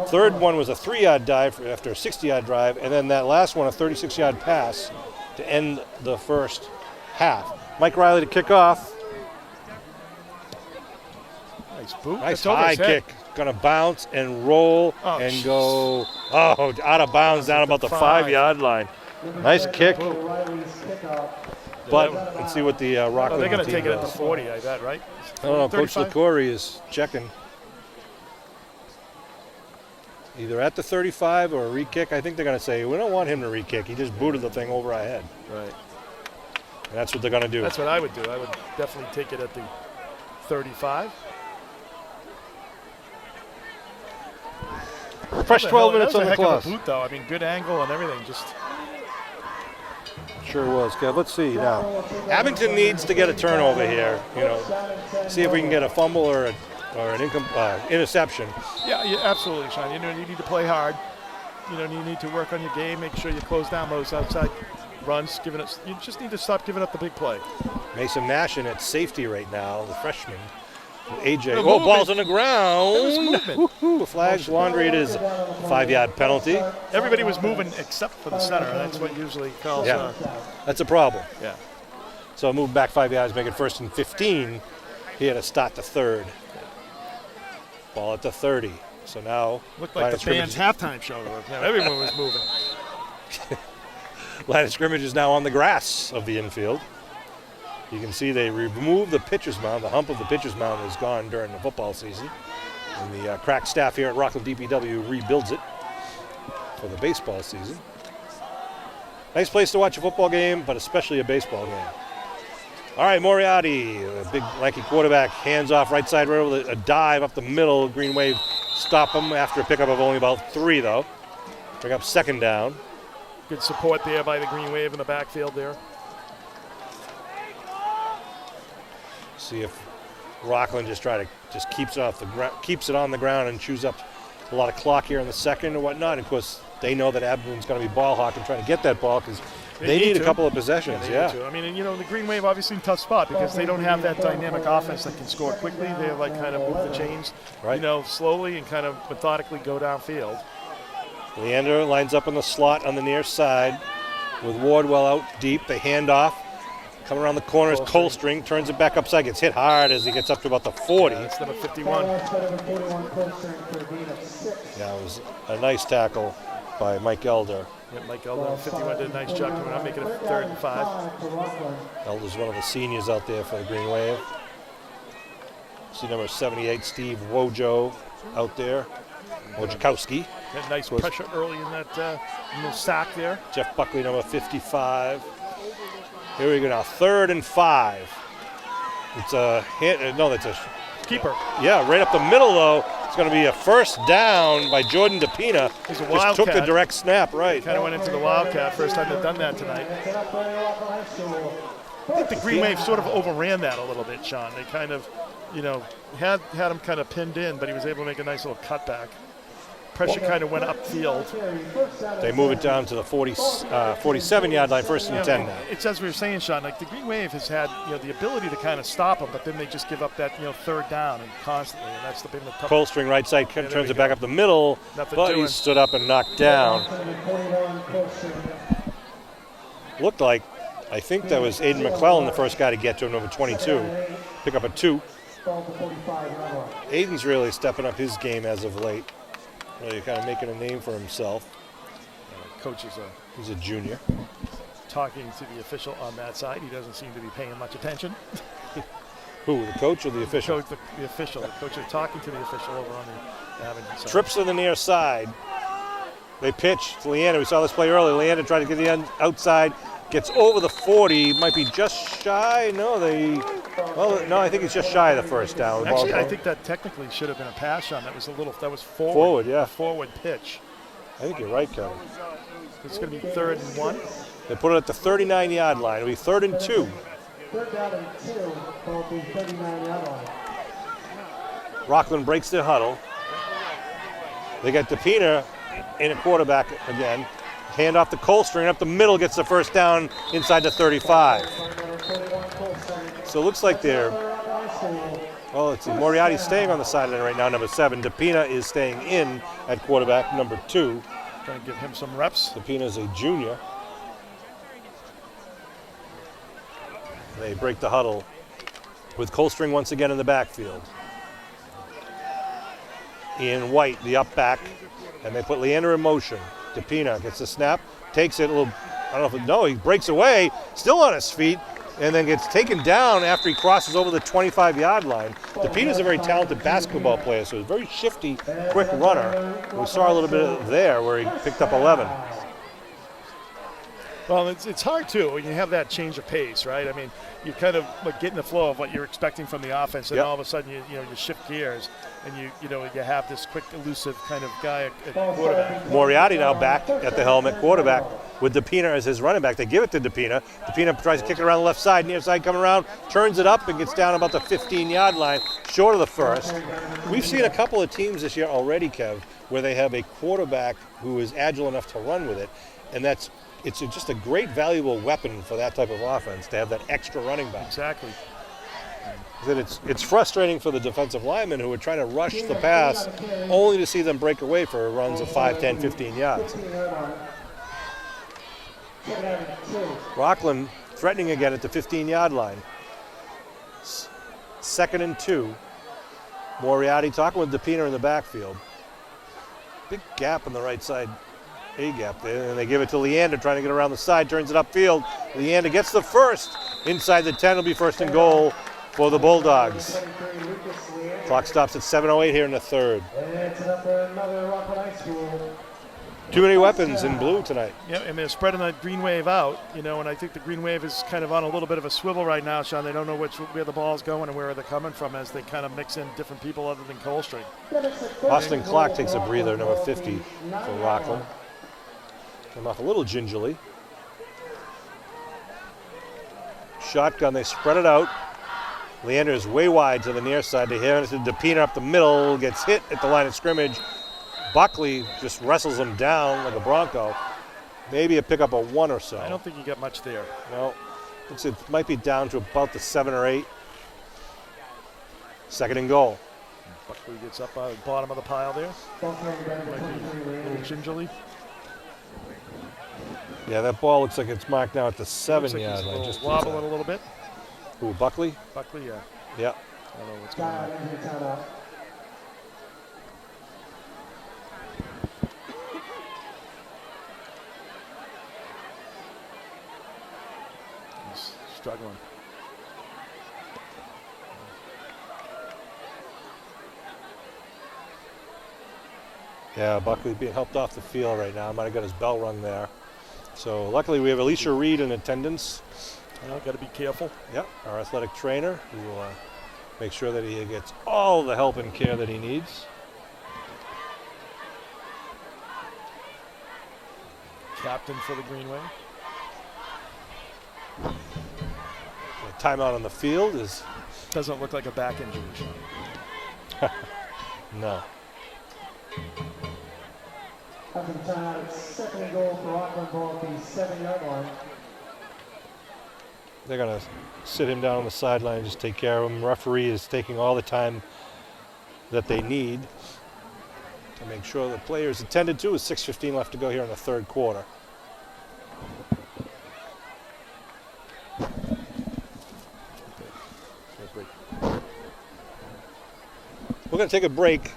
Speaker 1: Third one was a 3-yard dive after a 60-yard drive, and then that last one a 36-yard pass to end the first half. Mike Riley to kick off.
Speaker 2: Nice boot.
Speaker 1: Nice high kick. Going to bounce and roll and go out of bounds down about the 5-yard line. Nice kick. But let's see what the Rockland
Speaker 2: they're going to
Speaker 1: team
Speaker 2: take it at the
Speaker 1: does.
Speaker 2: 40, I bet, right?
Speaker 1: I don't know.
Speaker 2: 35?
Speaker 1: Coach LaCourie is checking. Either at the 35 or a re-kick. I think they're going to say, we don't want him to re-kick. He just booted the thing over our head.
Speaker 2: Right.
Speaker 1: And that's what they're going to do.
Speaker 2: That's what I would do. I would definitely take it at the 35.
Speaker 1: Fresh 12 minutes on the clock.
Speaker 2: That was a heck of a boot, though. I mean, good angle and everything. Just
Speaker 1: sure was, Kev. Let's see now. Abington needs to get a turnover here. See if we can get a fumble or an interception.
Speaker 2: Yeah, absolutely, Sean. You need to play hard. You need to work on your game. Make sure you close down those outside runs. You just need to stop giving up the big play.
Speaker 1: Mason Nash in at safety right now, the freshman. AJ.
Speaker 2: Movement.
Speaker 1: Ball's on the ground.
Speaker 2: That was movement.
Speaker 1: Woo-hoo. Flags laundry. It is a 5-yard penalty.
Speaker 2: Everybody was moving except for the center. That's what usually calls.
Speaker 1: Yeah, that's a problem.
Speaker 2: Yeah.
Speaker 1: So move back 5 yards, make it 1st and 15. He had to start the third. Ball at the 30. So now
Speaker 2: looked like the band's halftime show. Everyone was moving.
Speaker 1: Line of scrimmage is now on the grass of the infield. You can see they removed the pitcher's mound. The hump of the pitcher's mound is gone during the football season. And the crack staff here at Rockland DPW rebuilds it for the baseball season. Nice place to watch a football game, but especially a baseball game. All right, Moriarty, a big lanky quarterback, hands off right side, right over a dive up the middle. Green Wave stop him after a pickup of only about 3, though. Bring up 2nd down.
Speaker 2: Good support there by the Green Wave in the backfield there.
Speaker 1: See if Rockland just keeps it on the ground and chews up a lot of clock here in the second or whatnot. And of course, they know that Abington's going to be ball hawking, trying to get that ball because they need a couple of possessions.
Speaker 2: Yeah. I mean, the Green Wave obviously in a tough spot because they don't have that dynamic offense that can score quickly. They like kind of move the chains, slowly and kind of methodically go downfield.
Speaker 1: Leander lines up in the slot on the near side with Wardwell out deep. They hand off. Coming around the corner is Coldstring, turns it back upside, gets hit hard as he gets up to about the 40.
Speaker 2: Yeah, that's number 51.
Speaker 1: Yeah, it was a nice tackle by Mike Elder.
Speaker 2: Yeah, Mike Elder, 51, did a nice job coming out, making it 3rd and 5.
Speaker 1: Elder's one of the seniors out there for the Green Wave. See number 78, Steve Wojo out there. Wojciechowski.
Speaker 2: Had nice pressure early in that little sack there.
Speaker 1: Jeff Buckley, number 55. Here we go now, 3rd and 5. It's a hit. No, that's a
Speaker 2: keeper.
Speaker 1: Yeah, right up the middle though. It's going to be a 1st down by Jordan DePina.
Speaker 2: He's a
Speaker 1: Just
Speaker 2: wildcat.
Speaker 1: took the direct snap, right?
Speaker 2: Kind of went into the wildcat. First time they've done that tonight. I think the Green Wave sort of overran that a little bit, Sean. They kind of, had him kind of pinned in, but he was able to make a nice little cutback. Pressure kind of went upfield.
Speaker 1: They move it down to the 47-yard line, 1st and 10 now.
Speaker 2: It's as we were saying, Sean, like the Green Wave has had the ability to kind of stop them, but then they just give up that 3rd down and constantly, and that's been the tough.
Speaker 1: Colstring right side turns it back up the middle, but he stood up and knocked down. Looked like, I think that was Aiden McClellan, the first guy to get to him, number 22. Pick up a 2. Aiden's really stepping up his game as of late. Really kind of making a name for himself.
Speaker 2: Coach
Speaker 1: He's a junior.
Speaker 2: Talking to the official on that side. He doesn't seem to be paying much attention.
Speaker 1: Who, the coach or the official?
Speaker 2: The official. The coach is talking to the official over on the Abington side.
Speaker 1: Trips to the near side. They pitch to Leander. We saw this play earlier. Leander tried to get the outside. Gets over the 40. Might be just shy. No, I think it's just shy of the 1st down.
Speaker 2: Actually, I think that technically should have been a pass, Sean. That was forward.
Speaker 1: Forward, yeah.
Speaker 2: Forward pitch.
Speaker 1: I think you're right, Kevin.
Speaker 2: It's going to be 3rd and 1.
Speaker 1: They put it at the 39-yard line. It'll be 3rd and 2.
Speaker 3: 3rd down and 2 from the 39-yard line.
Speaker 1: Rockland breaks their huddle. They got DePina in a quarterback again. Hand off to Colstring, up the middle, gets the 1st down inside the 35. So it looks like they're, let's see, Moriarty's staying on the sideline right now, number 7. DePina is staying in at quarterback, number 2.
Speaker 2: Trying to give him some reps.
Speaker 1: DePina's a junior. They break the huddle with Colstring once again in the backfield. Ian White, the up back, and they put Leander in motion. DePina gets the snap, takes it a little, he breaks away, still on his feet, and then gets taken down after he crosses over the 25-yard line. DePina's a very talented basketball player, so he's a very shifty, quick runner. We saw a little bit of there where he picked up 11.
Speaker 2: Well, it's hard, too, when you have that change of pace, right? I mean, you kind of get in the flow of what you're expecting from the offense, and all of a sudden you shift gears, and you have this quick, elusive kind of guy at quarterback.
Speaker 1: Moriarty now back at the helmet, quarterback, with DePina as his running back. They give it to DePina. DePina tries to kick it around the left side, near side coming around, turns it up and gets down about the 15-yard line, short of the 1st. We've seen a couple of teams this year already, Kev, where they have a quarterback who is agile enough to run with it, and it's just a great, valuable weapon for that type of offense to have that extra running back.
Speaker 2: Exactly.
Speaker 1: It's frustrating for the defensive linemen who are trying to rush the pass only to see them break away for runs of 5, 10, 15 yards. Rockland threatening again at the 15-yard line. 2nd and 2. Moriarty talking with DePina in the backfield. Big gap on the right side. A gap there, and they give it to Leander trying to get around the side, turns it upfield. Leander gets the 1st. Inside the 10 will be 1st and goal for the Bulldogs. Clock stops at 7:08 here in the 3rd. Too many weapons in blue tonight.
Speaker 2: Yeah, and they're spreading that Green Wave out, and I think the Green Wave is kind of on a little bit of a swivel right now, Sean. They don't know where the ball's going and where they're coming from as they kind of mix in different people other than Colstring.
Speaker 1: Austin Clark takes a breather, number 50 for Rockland. Came off a little gingerly. Shotgun, they spread it out. Leander is way wide to the near side. They hand it to DePina up the middle, gets hit at the line of scrimmage. Buckley just wrestles him down like a Bronco. Maybe a pickup of 1 or so.
Speaker 2: I don't think you got much there.
Speaker 1: No, it might be down to about the 7 or 8. 2nd and goal.
Speaker 2: Buckley gets up by the bottom of the pile there. Might be a little gingerly.
Speaker 1: Yeah, that ball looks like it's marked now at the 7-yard line.
Speaker 2: Just wobbling a little bit.
Speaker 1: Who, Buckley?
Speaker 2: Buckley, yeah.
Speaker 1: Yeah.
Speaker 2: I don't know what's going on. He's struggling.
Speaker 1: Yeah, Buckley being helped off the field right now. Might have got his bell rung there. So luckily we have Alicia Reed in attendance.
Speaker 2: Got to be careful.
Speaker 1: Yep, our athletic trainer who will make sure that he gets all the help and care that he needs.
Speaker 2: Captain for the Green Wave.
Speaker 1: timeout on the field is
Speaker 2: Doesn't look like a back injury.
Speaker 1: no.
Speaker 3: After the timeout, it's second and goal for Rockland, ball at the 7-yard line.
Speaker 1: They're going to sit him down on the sideline and just take care of him. Referee is taking all the time that they need to make sure the player is attended to. With 6:15 left to go here in the third quarter. We're going to take a break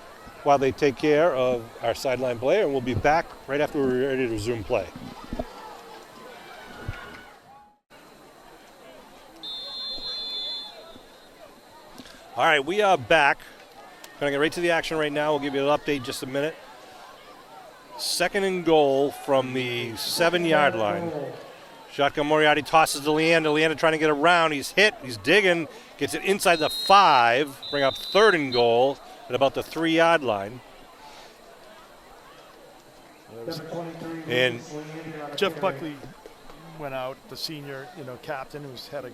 Speaker 1: while they take care of our sideline player, and we'll be back right after we're ready to resume play. All right, we are back. Going to get right to the action right now. We'll give you an update in just a minute. Second and goal from the 7-yard line. Shotgun Moriarty tosses to Leander. Leander trying to get around. He's hit. He's digging. Gets it inside the 5. Bring up third and goal at about the 3-yard line. And
Speaker 2: Jeff Buckley went out, the senior, captain, who's had a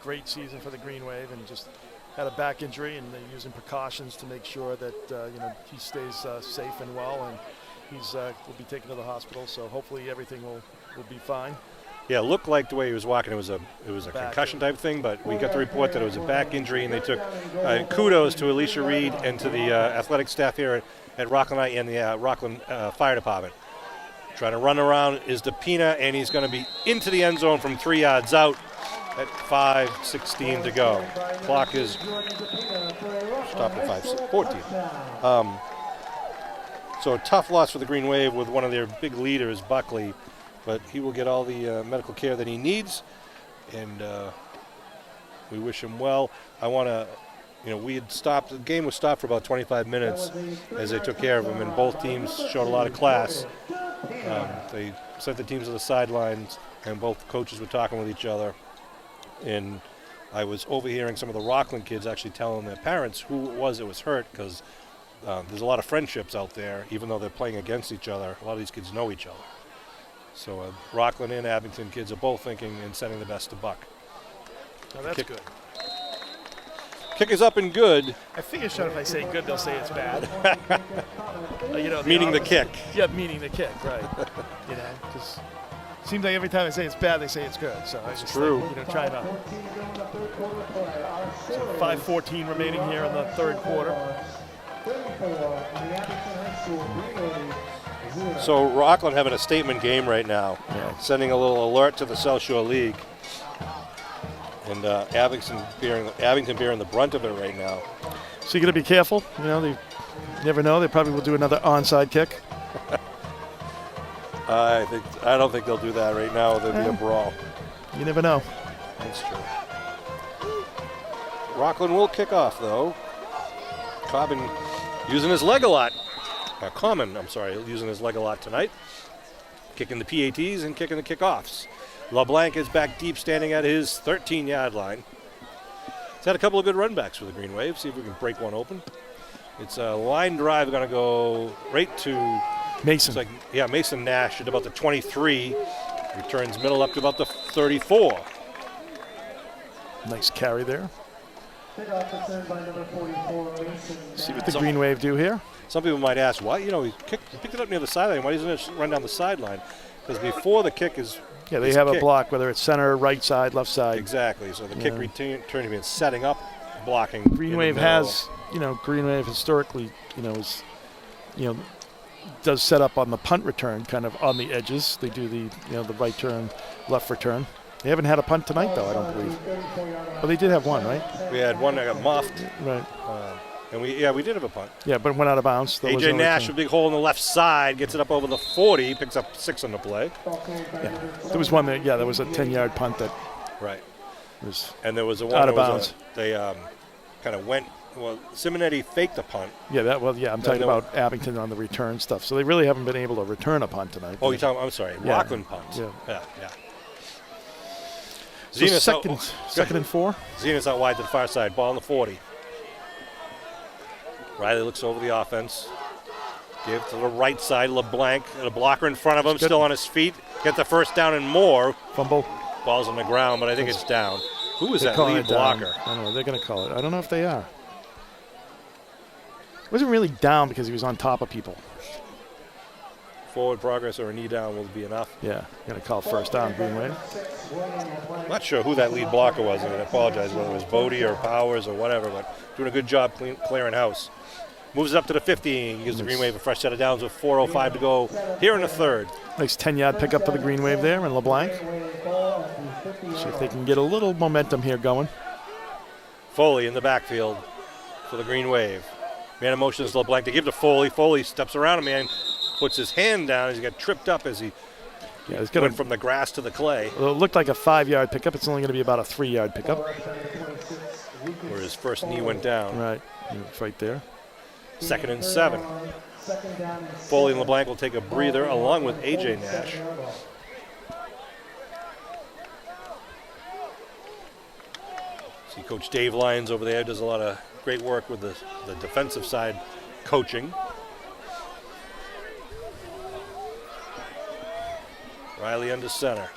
Speaker 2: great season for the Green Wave, and just had a back injury, and they're using precautions to make sure that he stays safe and well, and he's will be taken to the hospital. So hopefully everything will be fine.
Speaker 1: Yeah, it looked like the way he was walking, it was a concussion type thing, but we got the report that it was a back injury, and they took kudos to Alicia Reed and to the athletic staff here at Rockland and the Rockland Fire Department. Trying to run around is DePina, and he's going to be into the end zone from 3 yards out at 5:16 to go. Clock is stopped at 5:14. So a tough loss for the Green Wave with one of their big leaders, Buckley, but he will get all the medical care that he needs, and we wish him well. I want to, we had stopped, the game was stopped for about 25 minutes as they took care of him, and both teams showed a lot of class. They sent the teams to the sidelines, and both coaches were talking with each other. And I was overhearing some of the Rockland kids actually telling their parents who it was hurt, because there's a lot of friendships out there, even though they're playing against each other. A lot of these kids know each other. So Rockland and Abington kids are both thinking and sending the best to Buck.
Speaker 2: Oh, that's good.
Speaker 1: Kick is up and good.
Speaker 2: I figure, Sean, if I say good, they'll say it's bad.
Speaker 1: Meaning the kick.
Speaker 2: Yeah, meaning the kick, right. Because it seems like every time I say it's bad, they say it's good. So I just
Speaker 1: true.
Speaker 2: think, try to. So 5:14 remaining here in the third quarter.
Speaker 1: So Rockland having a statement game right now, sending a little alert to the South Shore League. And Abington bearing the brunt of it right now.
Speaker 2: So you got to be careful. They never know. They probably will do another onside kick.
Speaker 1: I don't think they'll do that right now. There'll be a brawl.
Speaker 2: You never know.
Speaker 1: That's true. Rockland will kick off though. Common using his leg a lot tonight. Kicking the PATs and kicking the kickoffs. LeBlanc is back deep, standing at his 13-yard line. He's had a couple of good run backs for the Green Wave. See if we can break one open. It's a line drive going to go right to
Speaker 2: Mason.
Speaker 1: Mason Nash at about the 23. Returns middle up to about the 34.
Speaker 2: Nice carry there. See what the Green Wave do here.
Speaker 1: Some people might ask, why? He picked it up near the sideline. Why doesn't it run down the sideline? Because before the kick is
Speaker 2: they have a block, whether it's center, right side, left side.
Speaker 1: Exactly. So the kick return means setting up, blocking.
Speaker 2: Green Wave has, Green Wave historically, does set up on the punt return, kind of on the edges. They do the right turn, left return. They haven't had a punt tonight, though, I don't believe. Well, they did have one, right?
Speaker 1: We had one that got muffed.
Speaker 2: Right.
Speaker 1: And we did have a punt.
Speaker 2: Yeah, but it went out of bounds.
Speaker 1: AJ Nash, a big hole in the left side, gets it up over the 40, picks up 6 on the play.
Speaker 2: Yeah. There was one there was a 10-yard punt that was
Speaker 1: and there was a one
Speaker 2: out of bounds.
Speaker 1: They kind of went, Simonetti faked the punt.
Speaker 2: Yeah, I'm talking about Abington on the return stuff. So they really haven't been able to return a punt tonight.
Speaker 1: Oh, I'm sorry, Rockland punt. Yeah.
Speaker 2: So second and 4.
Speaker 1: Zena's out wide to the far side, ball on the 40. Riley looks over the offense. Give to the right side. LeBlanc, a blocker in front of him, still on his feet. Get the first down and more.
Speaker 2: Fumble.
Speaker 1: Ball's on the ground, but I think it's down. Who was
Speaker 2: They're
Speaker 1: that
Speaker 2: calling
Speaker 1: lead
Speaker 2: it down.
Speaker 1: blocker?
Speaker 2: I don't know. They're going to call it. I don't know if they are. It wasn't really down because he was on top of people.
Speaker 1: Forward progress or a knee down will be enough.
Speaker 2: Yeah, going to call first down, Green Wave.
Speaker 1: I'm not sure who that lead blocker was. I apologize whether it was Bodie or Powers or whatever, but doing a good job clearing house. Moves it up to the 50 and gives the Green Wave a fresh set of downs with 4:05 to go here in the third.
Speaker 2: Nice 10-yard pickup for the Green Wave there in LeBlanc. See if they can get a little momentum here going.
Speaker 1: Foley in the backfield for the Green Wave. Man in motion is LeBlanc. They give to Foley. Foley steps around a man, puts his hand down. He got tripped up as he went from the grass to the clay.
Speaker 2: Well, it looked like a 5-yard pickup. It's only going to be about a 3-yard pickup.
Speaker 1: Where his first knee went down.
Speaker 2: Right, right there.
Speaker 1: 2nd and 7. Foley and LeBlanc will take a breather along with A.J. Nash. See Coach Dave Lyons over there does a lot of great work with the defensive side coaching. Riley under center.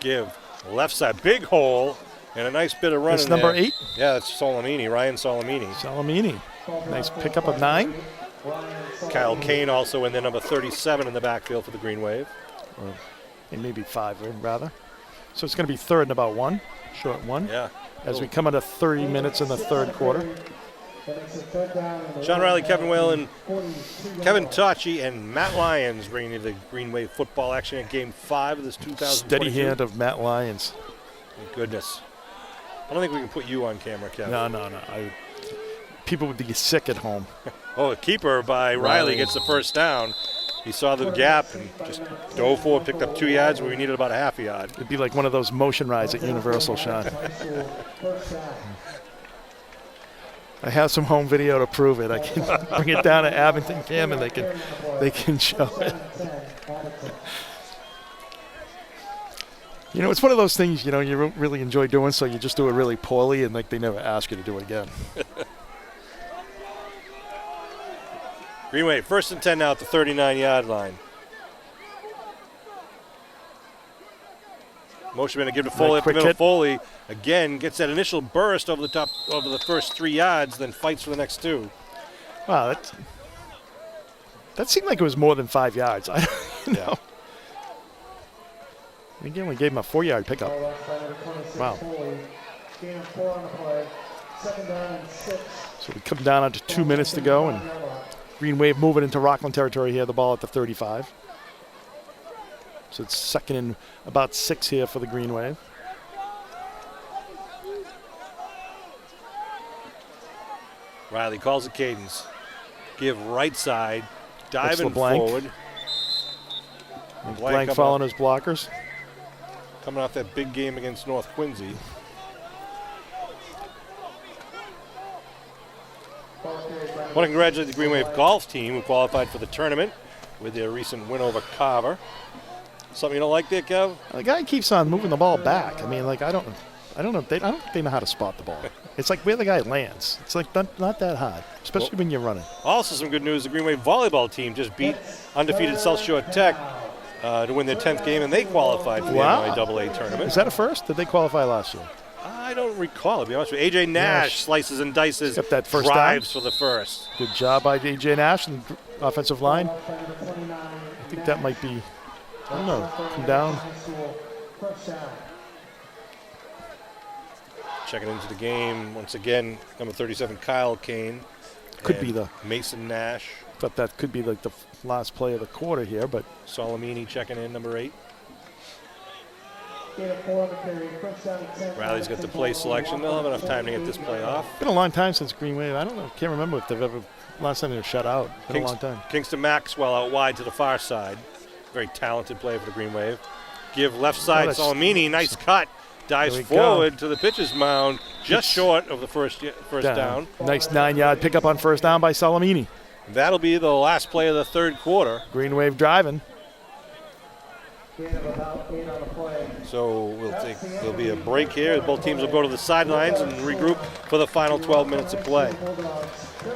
Speaker 1: Give left side, big hole, and a nice bit of running.
Speaker 2: That's number
Speaker 1: there.
Speaker 2: 8?
Speaker 1: Yeah, that's Solomini, Ryan Solomini.
Speaker 2: Solomini. Nice pickup of 9.
Speaker 1: Kyle Kane also in there, number 37 in the backfield for the Green Wave.
Speaker 2: And maybe 5, rather. So it's going to be third and about 1. Short 1.
Speaker 1: Yeah.
Speaker 2: As we come into 30 minutes in the third quarter.
Speaker 1: Sean Riley, Kevin Whalen, Kevin Tachi, and Matt Lyons bringing you the Green Wave football action at Game 5 of this 2022.
Speaker 2: Steady hand of Matt Lyons.
Speaker 1: Thank goodness. I don't think we can put you on camera, Kevin.
Speaker 2: No. People would be sick at home.
Speaker 1: Oh, a keeper by Riley gets the first down. He saw the gap and just dove forward, picked up 2 yards where we needed about a half a yard.
Speaker 2: It'd be like one of those motion rides at Universal, Sean. I have some home video to prove it. I can bring it down to Abington Cam and they can show it. You know, it's one of those things, you really enjoy doing, so you just do it really poorly and they never ask you to do it again.
Speaker 1: Green Wave, 1st and 10 now at the 39-yard line. Motion man to give to Foley up the middle. Foley again gets that initial burst over the top over the first 3 yards, then fights for the next 2.
Speaker 2: Wow, that seemed like it was more than 5 yards.
Speaker 1: Yeah.
Speaker 2: Again, we gave him a 4-yard pickup. Wow. So we come down onto 2 minutes to go, and Green Wave moving into Rockland territory here. The ball at the 35. So it's 2nd and about 6 here for the Green Wave.
Speaker 1: Riley calls the cadence. Give right side. Diving
Speaker 2: LeBlanc.
Speaker 1: forward.
Speaker 2: LeBlanc following his blockers.
Speaker 1: Coming off that big game against North Quincy. I want to congratulate the Green Wave golf team who qualified for the tournament with their recent win over Carver. Something you don't like there, Kev?
Speaker 2: The guy keeps on moving the ball back. I mean, like I don't know if they know how to spot the ball. It's like where the guy lands. It's like not that hard, especially when you're running.
Speaker 1: Also, some good news: the Green Wave volleyball team just beat undefeated South Shore Tech to win their 10th game, and they qualified for the NIAA tournament.
Speaker 2: Is that a first? Did they qualify last year?
Speaker 1: I don't recall, to be honest with you. A.J. Nash slices and dices,
Speaker 2: got that first
Speaker 1: drives
Speaker 2: down.
Speaker 1: for the first.
Speaker 2: Good job by A.J. Nash and the offensive line. I think that might be, I don't know, come down.
Speaker 1: Checking into the game once again, number 37, Kyle Kane.
Speaker 2: Could be the
Speaker 1: Mason Nash.
Speaker 2: But that could be like the last play of the quarter here, but
Speaker 1: Solomini checking in, number 8. Riley's got the play selection. They'll have enough time to get this play off.
Speaker 2: It's been a long time since Green Wave. I can't remember if they've ever, last time they were shut out. It's been a long time.
Speaker 1: Kingston Maxwell out wide to the far side. Very talented player for the Green Wave. Give left side, Solomini, nice cut. Dives forward to the pitcher's mound, just short of the first down.
Speaker 2: Nice 9-yard pickup on first down by Solomini.
Speaker 1: That'll be the last play of the third quarter.
Speaker 2: Green Wave driving.
Speaker 1: So there'll be a break here. Both teams will go to the sidelines and regroup for the final 12 minutes of play.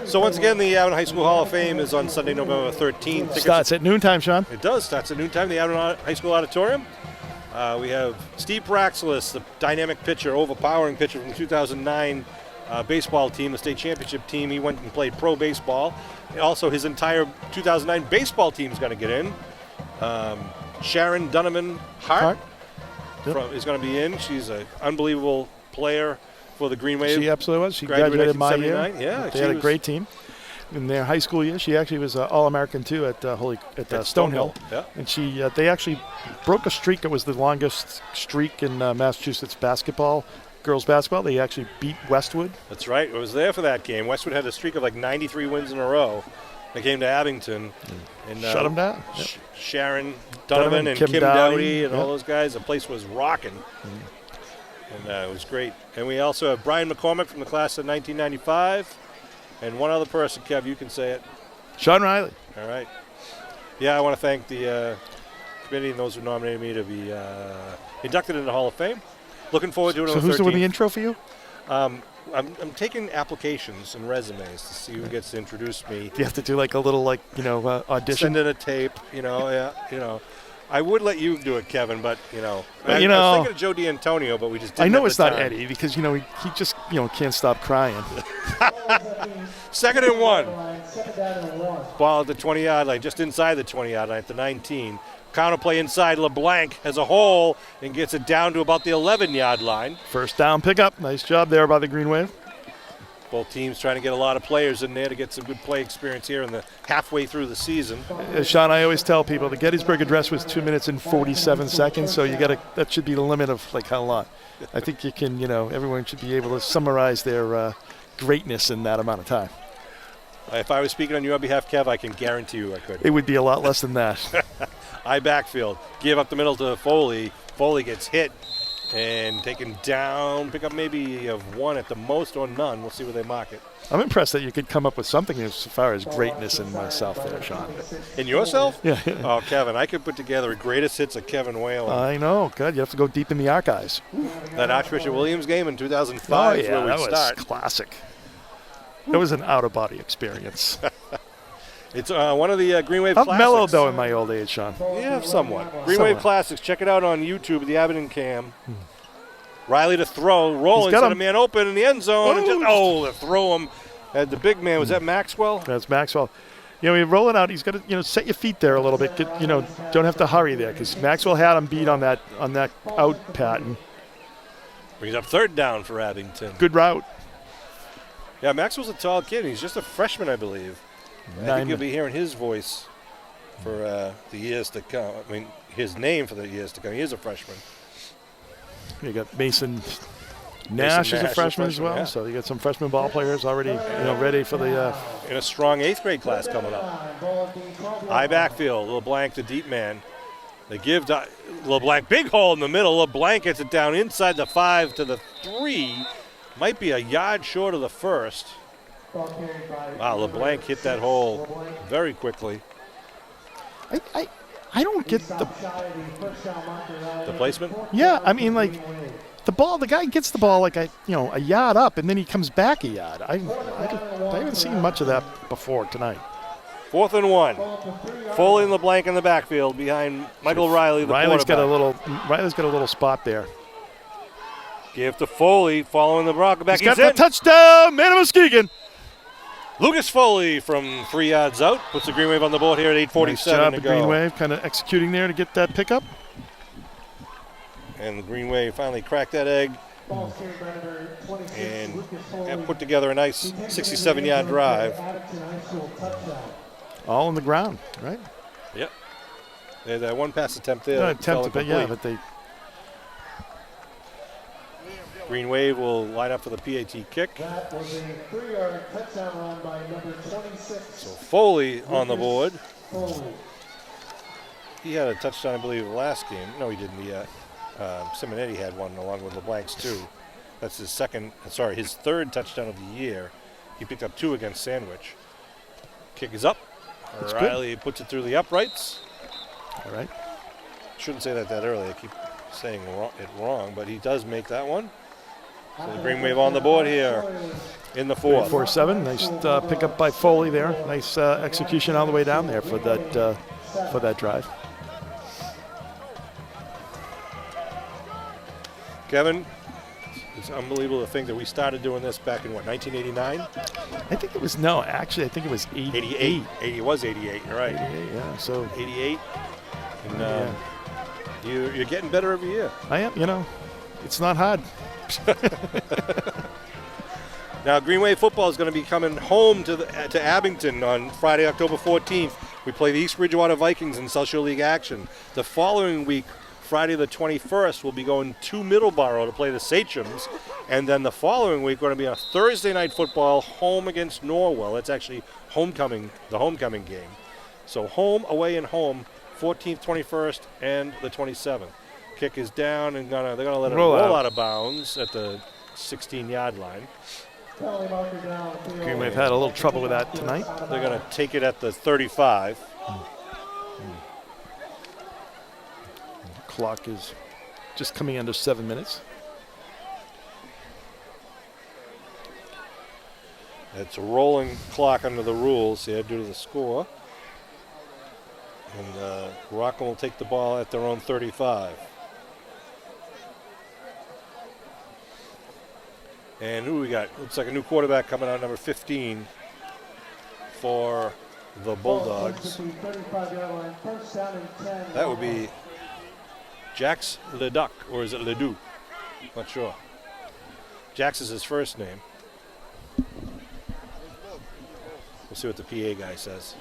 Speaker 1: So once again, the Abington High School Hall of Fame is on Sunday, November 13th.
Speaker 2: Starts at noontime, Sean.
Speaker 1: It does. Starts at noontime. The Abington High School Auditorium. We have Steve Praxelis, the dynamic pitcher, overpowering pitcher from the 2009 baseball team, the state championship team. He went and played pro baseball. Also, his entire 2009 baseball team is going to get in. Sharon Donovan Hart is going to be in. She's an unbelievable player for the Green Wave.
Speaker 2: She absolutely was. She
Speaker 1: graduated
Speaker 2: my year.
Speaker 1: Yeah,
Speaker 2: they had a great team. In their high school year, she actually was All-American too at Stonehill.
Speaker 1: Yeah.
Speaker 2: And they actually broke a streak. It was the longest streak in Massachusetts basketball, girls basketball. They actually beat Westwood.
Speaker 1: That's right. I was there for that game. Westwood had a streak of like 93 wins in a row. They came to Abington and
Speaker 2: shut them down. Yep.
Speaker 1: Sharon Donovan and Kim Dowdy and all those guys. The place was rocking. And it was great. And we also have Brian McCormick from the class of 1995. And one other person, Kev, you can say it.
Speaker 2: Sean Riley.
Speaker 1: All right. Yeah, I want to thank the committee and those who nominated me to be inducted into the Hall of Fame. Looking forward to it on the 13th.
Speaker 2: So who's doing the intro for you?
Speaker 1: I'm taking applications and resumes to see who gets to introduce me.
Speaker 2: Do you have to do like a little audition?
Speaker 1: Send in a tape, I would let you do it, Kevin, but I was thinking of Joe D'Antonio, but we just didn't.
Speaker 2: I know
Speaker 1: have
Speaker 2: it's
Speaker 1: the
Speaker 2: not
Speaker 1: time.
Speaker 2: Eddie because he just can't stop crying.
Speaker 1: 2nd and 1. Ball at the 20-yard line, just inside the 20-yard line at the 19. Counter play inside. LeBlanc has a hole and gets it down to about the 11-yard line.
Speaker 2: First down pickup. Nice job there by the Green Wave.
Speaker 1: Both teams trying to get a lot of players in there to get some good play experience here in the halfway through the season.
Speaker 2: Sean, I always tell people the Gettysburg Address was 2 minutes and 47 seconds, so that should be the limit of like how long. I think you can, everyone should be able to summarize their greatness in that amount of time.
Speaker 1: If I was speaking on your behalf, Kev, I can guarantee you I could.
Speaker 2: It would be a lot less than that.
Speaker 1: High backfield. Give up the middle to Foley. Foley gets hit and taken down. Pick up maybe of one at the most or none. We'll see where they mark it.
Speaker 2: I'm impressed that you could come up with something as far as greatness in myself there, Sean.
Speaker 1: In yourself?
Speaker 2: Yeah.
Speaker 1: Oh, Kevin, I could put together a greatest hits of Kevin Whalen.
Speaker 2: I know. God, you have to go deep in the archives.
Speaker 1: That Archbishop Williams game in 2005 is where we start.
Speaker 2: That was classic. It was an out-of-body experience.
Speaker 1: It's one of the Green Wave Classics.
Speaker 2: I've mellowed, though, in my old age, Sean.
Speaker 1: Yeah, somewhat. Green Wave Classics. Check it out on YouTube, the Abington Cam. Riley to throw. Rolling, set a man open in the end zone. To throw him. The big man, was that Maxwell?
Speaker 2: That's Maxwell. When you roll it out, he's got to, set your feet there a little bit. Don't have to hurry there because Maxwell had him beat on that out pattern.
Speaker 1: Brings up 3rd down for Abington.
Speaker 2: Good route.
Speaker 1: Yeah, Maxwell's a tall kid. He's just a freshman, I believe. I think you'll be hearing his voice for the years to come. I mean, his name for the years to come. He is a freshman.
Speaker 2: You got Mason Nash is a freshman as well. Yeah. So you got some freshman ball players already, ready for the.
Speaker 1: In a strong 8th grade class coming up. High backfield. LeBlanc, the deep man. They give LeBlanc big hole in the middle. LeBlanc gets it down inside the 5 to the 3. Might be a yard short of the 1st. Wow, LeBlanc hit that hole very quickly.
Speaker 2: I don't get the
Speaker 1: placement.
Speaker 2: Yeah, I mean, like the guy gets the ball like a yard up, and then he comes back a yard. I haven't seen much of that before tonight.
Speaker 1: 4th and 1. Foley and LeBlanc in the backfield behind Michael Riley, the
Speaker 2: Riley's
Speaker 1: quarterback.
Speaker 2: Riley's got a little spot there.
Speaker 1: Give to Foley, following the Bronco back.
Speaker 2: He's got the touchdown, man of Muskegon.
Speaker 1: Lucas Foley from 3 yards out puts the Green Wave on the board here at 8:47
Speaker 2: nice job,
Speaker 1: to
Speaker 2: the
Speaker 1: go.
Speaker 2: Green Wave kind of executing there to get that pickup.
Speaker 1: And the Green Wave finally cracked that egg and put together a nice 67-yard drive.
Speaker 2: All on the ground, right?
Speaker 1: Yep. They had that one pass attempt there.
Speaker 2: But they.
Speaker 1: Green Wave will line up for the PAT kick.
Speaker 3: That was a 3-yard touchdown run by number 26.
Speaker 1: So Foley on the board.
Speaker 3: Foley.
Speaker 1: He had a touchdown, I believe, last game. No, he didn't. Simonetti had one along with LeBlanc's 2. That's his 3rd touchdown of the year. He picked up 2 against Sandwich. Kick is up.
Speaker 2: That's
Speaker 1: Riley
Speaker 2: good.
Speaker 1: puts it through the uprights.
Speaker 2: All right.
Speaker 1: Shouldn't say that early. I keep saying it wrong, but he does make that one. So the Green Wave on the board here in the 4th.
Speaker 2: 4-7. Nice pickup by Foley there. Nice execution all the way down there for that drive.
Speaker 1: Kevin, it's unbelievable to think that we started doing this back in, 1989?
Speaker 2: I think it was, no, actually, I think it was 88.
Speaker 1: It was 88, you're right.
Speaker 2: 88, yeah, so.
Speaker 1: 88. And you're getting better every year.
Speaker 2: I am, it's not hard.
Speaker 1: Now, Green Wave football is going to be coming home to Abington on Friday, October 14th. We play the East Bridgewater Vikings in South Shore League action. The following week, Friday the 21st, we'll be going to Middleborough to play the Sachems. And then the following week, we're going to be on Thursday night football home against Norwell. It's actually the homecoming game. So home, away, and home, 14th, 21st, and the 27th. Kick is down, and they're going to let it roll out of bounds at the 16-yard line.
Speaker 2: Green Wave had a little trouble with that tonight.
Speaker 1: They're going to take it at the 35.
Speaker 2: Clock is just coming under 7 minutes.
Speaker 1: It's a rolling clock under the rules here due to the score. And Rockland will take the ball at their own 35. And who we got? Looks like a new quarterback coming out, number 15 for the Bulldogs. That would be Jax Leduc, or is it Ledoux? Not sure. Jax is his first name. We'll see what the PA guy says.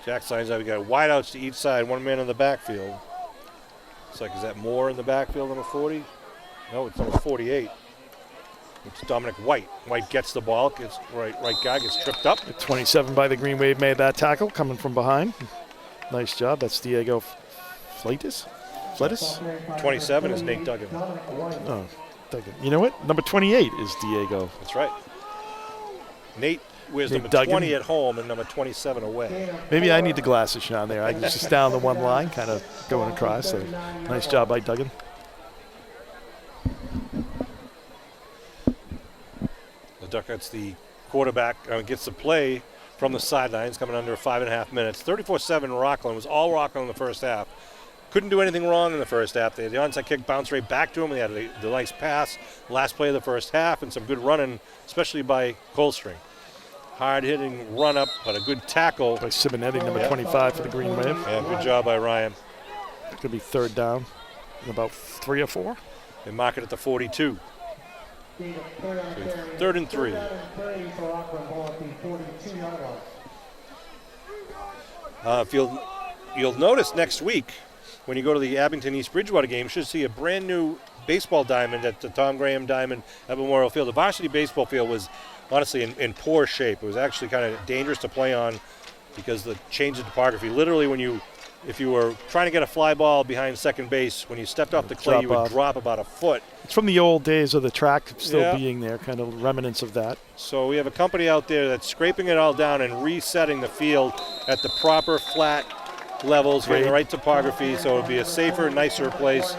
Speaker 1: Jax lines up. We got wideouts to each side, one man in the backfield. Looks like, is that Moore in the backfield, number 40? No, it's number 48. It's Dominic White. White gets the ball, right guy gets tripped up.
Speaker 2: 27 by the Green Wave made that tackle, coming from behind. Nice job. That's Diego Fleitas.
Speaker 1: 27 is Nate Duggan.
Speaker 2: Oh, Duggan. You know what? Number 28 is Diego.
Speaker 1: That's right. Nate wears number
Speaker 2: Duggan.
Speaker 1: 20 at home and number 27 away.
Speaker 2: Maybe I need the glasses, Sean, there. I was just down the one line, kind of going across. So nice job by Duggan.
Speaker 1: That's the quarterback, gets the play from the sidelines, coming under 5.5 minutes. 34-7 Rockland. It was all Rockland in the first half. Couldn't do anything wrong in the first half. They had the onside kick bounce right back to them. They had the nice pass last play of the first half and some good running, especially by Coldstring. Hard-hitting run-up, but a good tackle.
Speaker 2: By Simonetti, number 25 for the Green Wave.
Speaker 1: Yeah, good job by Ryan.
Speaker 2: Could be third down in about 3 or 4.
Speaker 1: They mark it at the 42. So 3rd and 3. If you'll notice next week, when you go to the Abington East Bridgewater game, you should see a brand new baseball diamond at the Tom Graham Diamond at Memorial Field. The varsity baseball field was honestly in poor shape. It was actually kind of dangerous to play on because the change in topography. Literally, if you were trying to get a fly ball behind second base, when you stepped off the clay, you would drop about a foot.
Speaker 2: It's from the old days of the track still being there, kind of remnants of that.
Speaker 1: So we have a company out there that's scraping it all down and resetting the field at the proper flat levels, getting the right topography, so it'll be a safer, nicer place.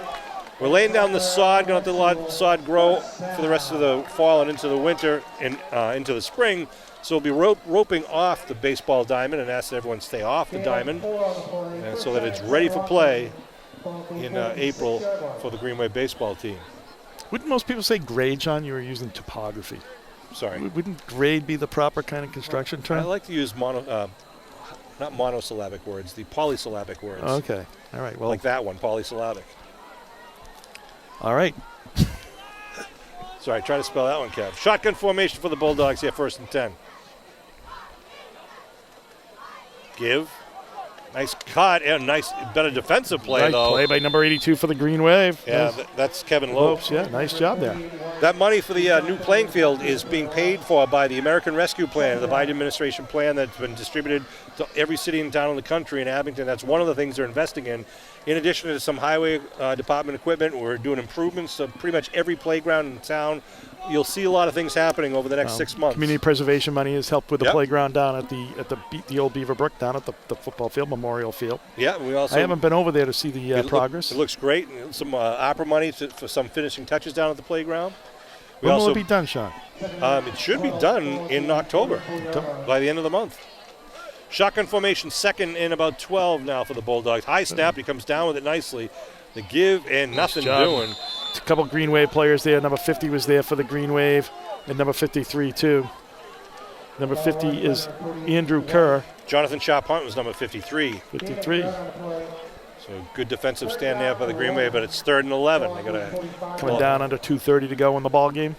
Speaker 1: We're laying down the sod, going to let the sod grow for the rest of the fall and into the winter and into the spring. So we'll be roping off the baseball diamond and ask that everyone stay off the diamond and so that it's ready for play in April for the Green Wave baseball team.
Speaker 2: Wouldn't most people say grade, John? You were using topography.
Speaker 1: Sorry.
Speaker 2: Wouldn't grade be the proper kind of construction term?
Speaker 1: I like to use not monosyllabic words, the polysyllabic words.
Speaker 2: Okay. All right. Well,
Speaker 1: like that one, polysyllabic.
Speaker 2: All right.
Speaker 1: Sorry, try to spell that one, Kev. Shotgun formation for the Bulldogs here, 1st and 10. Give. Nice cut and nice, better defensive play,
Speaker 2: Nice
Speaker 1: though.
Speaker 2: play by number 82 for the Green Wave.
Speaker 1: Yeah, that's Kevin Lopes.
Speaker 2: Yeah, nice job there.
Speaker 1: That money for the new playing field is being paid for by the American Rescue Plan, the Biden administration plan that's been distributed to every city and town in the country. In Abington, that's one of the things they're investing in. In addition to some highway department equipment, we're doing improvements to pretty much every playground in town. You'll see a lot of things happening over the next 6 months.
Speaker 2: Community preservation money has helped with the playground down at the old Beaver Brook, down at the football field, Memorial Field.
Speaker 1: Yeah, we also.
Speaker 2: I haven't been over there to see the progress.
Speaker 1: It looks great. Some opera money for some finishing touches down at the playground.
Speaker 2: When will it be done, Sean?
Speaker 1: It should be done in October, by the end of the month. Shotgun formation, second and about 12 now for the Bulldogs. High snap, he comes down with it nicely. The give and nothing doing.
Speaker 2: A couple Green Wave players there. Number 50 was there for the Green Wave, and number 53 too. Number 50 is Andrew Kerr.
Speaker 1: Jonathan Sharp-Hunt was number 53.
Speaker 2: 53.
Speaker 1: So good defensive stand there by the Green Wave, but it's 3rd and 11. They gotta
Speaker 2: Coming down under 2:30 to go in the ball game.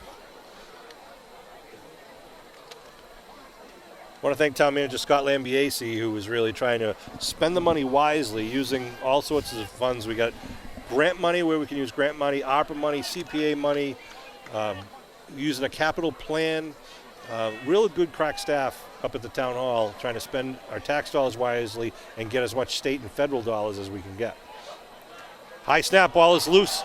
Speaker 1: I want to thank town manager Scott Lambiase, who was really trying to spend the money wisely, using all sorts of funds. We got grant money where we can use grant money, ARPA money, CPA money, using a capital plan. Real good crack staff up at the town hall trying to spend our tax dollars wisely and get as much state and federal dollars as we can get. High snap, ball is loose.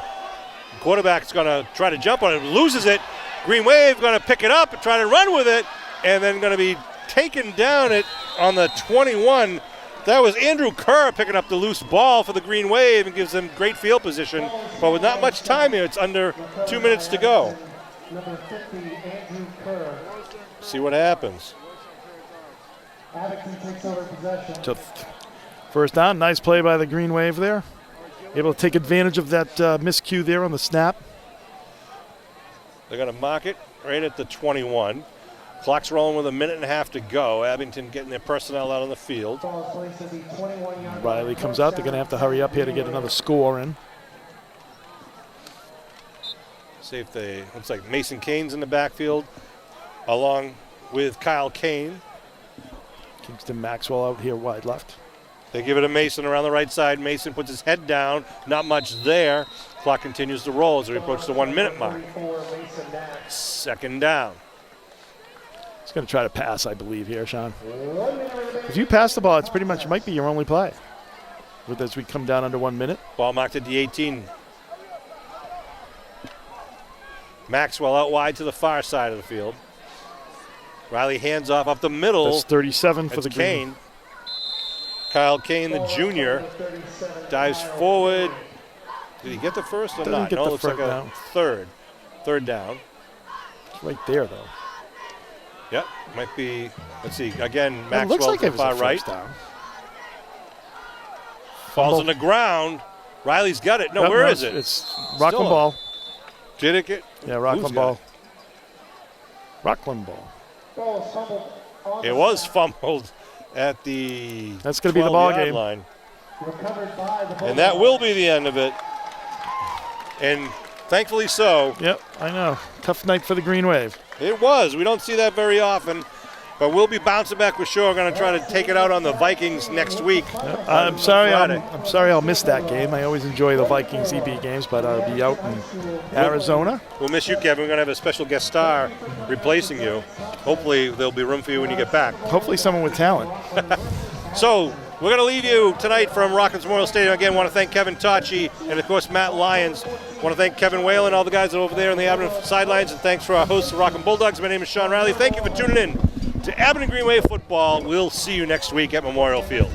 Speaker 1: The quarterback's going to try to jump on it, loses it. Green Wave going to pick it up and try to run with it, and then going to be taken down it on the 21. That was Andrew Kerr picking up the loose ball for the Green Wave and gives them great field position. But with not much time here, it's under 2 minutes to go.
Speaker 3: Number 50, Andrew Kerr.
Speaker 1: See what happens.
Speaker 3: Abington takes over possession.
Speaker 2: So first down, nice play by the Green Wave there. Able to take advantage of that miscue there on the snap.
Speaker 1: They're going to mark it right at the 21. Clock's rolling with 1.5 minutes to go. Abington getting their personnel out on the field.
Speaker 2: Riley comes out. They're going to have to hurry up here to get another score in.
Speaker 1: See if they, looks like Mason Kane's in the backfield, along with Kyle Kane.
Speaker 2: Kingston Maxwell out here wide left.
Speaker 1: They give it to Mason around the right side. Mason puts his head down. Not much there. Clock continues to roll as we approach the 1 minute mark. 2nd down.
Speaker 2: He's going to try to pass, I believe, here, Sean. If you pass the ball, it's pretty much might be your only play. With as we come down under 1 minute.
Speaker 1: Ball marked at the 18. Maxwell out wide to the far side of the field. Riley hands off up the middle.
Speaker 2: That's 37 for the
Speaker 1: Kane.
Speaker 2: Green.
Speaker 1: Kyle Kane, the junior, dives forward. Did he get the first or
Speaker 2: Doesn't
Speaker 1: not?
Speaker 2: get
Speaker 1: No,
Speaker 2: the
Speaker 1: it looks like a
Speaker 2: down.
Speaker 1: third down.
Speaker 2: It's right there, though.
Speaker 1: Yep, might be. Let's see. Again,
Speaker 2: It
Speaker 1: Maxwell
Speaker 2: looks like
Speaker 1: to
Speaker 2: it
Speaker 1: the
Speaker 2: was
Speaker 1: far
Speaker 2: a
Speaker 1: right.
Speaker 2: first down.
Speaker 1: Falls on the ground. Riley's got it. No,
Speaker 2: Nope,
Speaker 1: where
Speaker 2: no,
Speaker 1: is it?
Speaker 2: It's Rockland
Speaker 1: Still
Speaker 2: ball.
Speaker 1: Did it get?
Speaker 2: Yeah,
Speaker 1: Who's
Speaker 2: Rockland
Speaker 1: got
Speaker 2: ball. Rockland ball.
Speaker 1: It was fumbled at the.
Speaker 2: That's going to be the ball
Speaker 1: 12-yard
Speaker 2: game.
Speaker 1: line.
Speaker 3: And
Speaker 1: And that will be the end of it. And thankfully so.
Speaker 2: Yep, I know. Tough night for the Green Wave.
Speaker 1: It was. We don't see that very often. But we'll be bouncing back for sure. We're going to try to take it out on the Vikings next week.
Speaker 2: Yep. I'm sorry.
Speaker 1: Friday.
Speaker 2: I'm sorry. I'll miss that game. I always enjoy the Vikings EB games, but I'll be out in Arizona.
Speaker 1: We'll miss you, Kevin. We're going to have a special guest star replacing you. Hopefully there'll be room for you when you get back.
Speaker 2: Hopefully, someone with talent.
Speaker 1: So we're going to leave you tonight from Rockland's Memorial Stadium. Again, want to thank Kevin Tachi and, of course, Matt Lyons. Want to thank Kevin Whalen, all the guys over there on the Abington sidelines, and thanks for our hosts, the Rockland Bulldogs. My name is Sean Riley. Thank you for tuning in to Abington Green Wave Football. We'll see you next week at Memorial Field.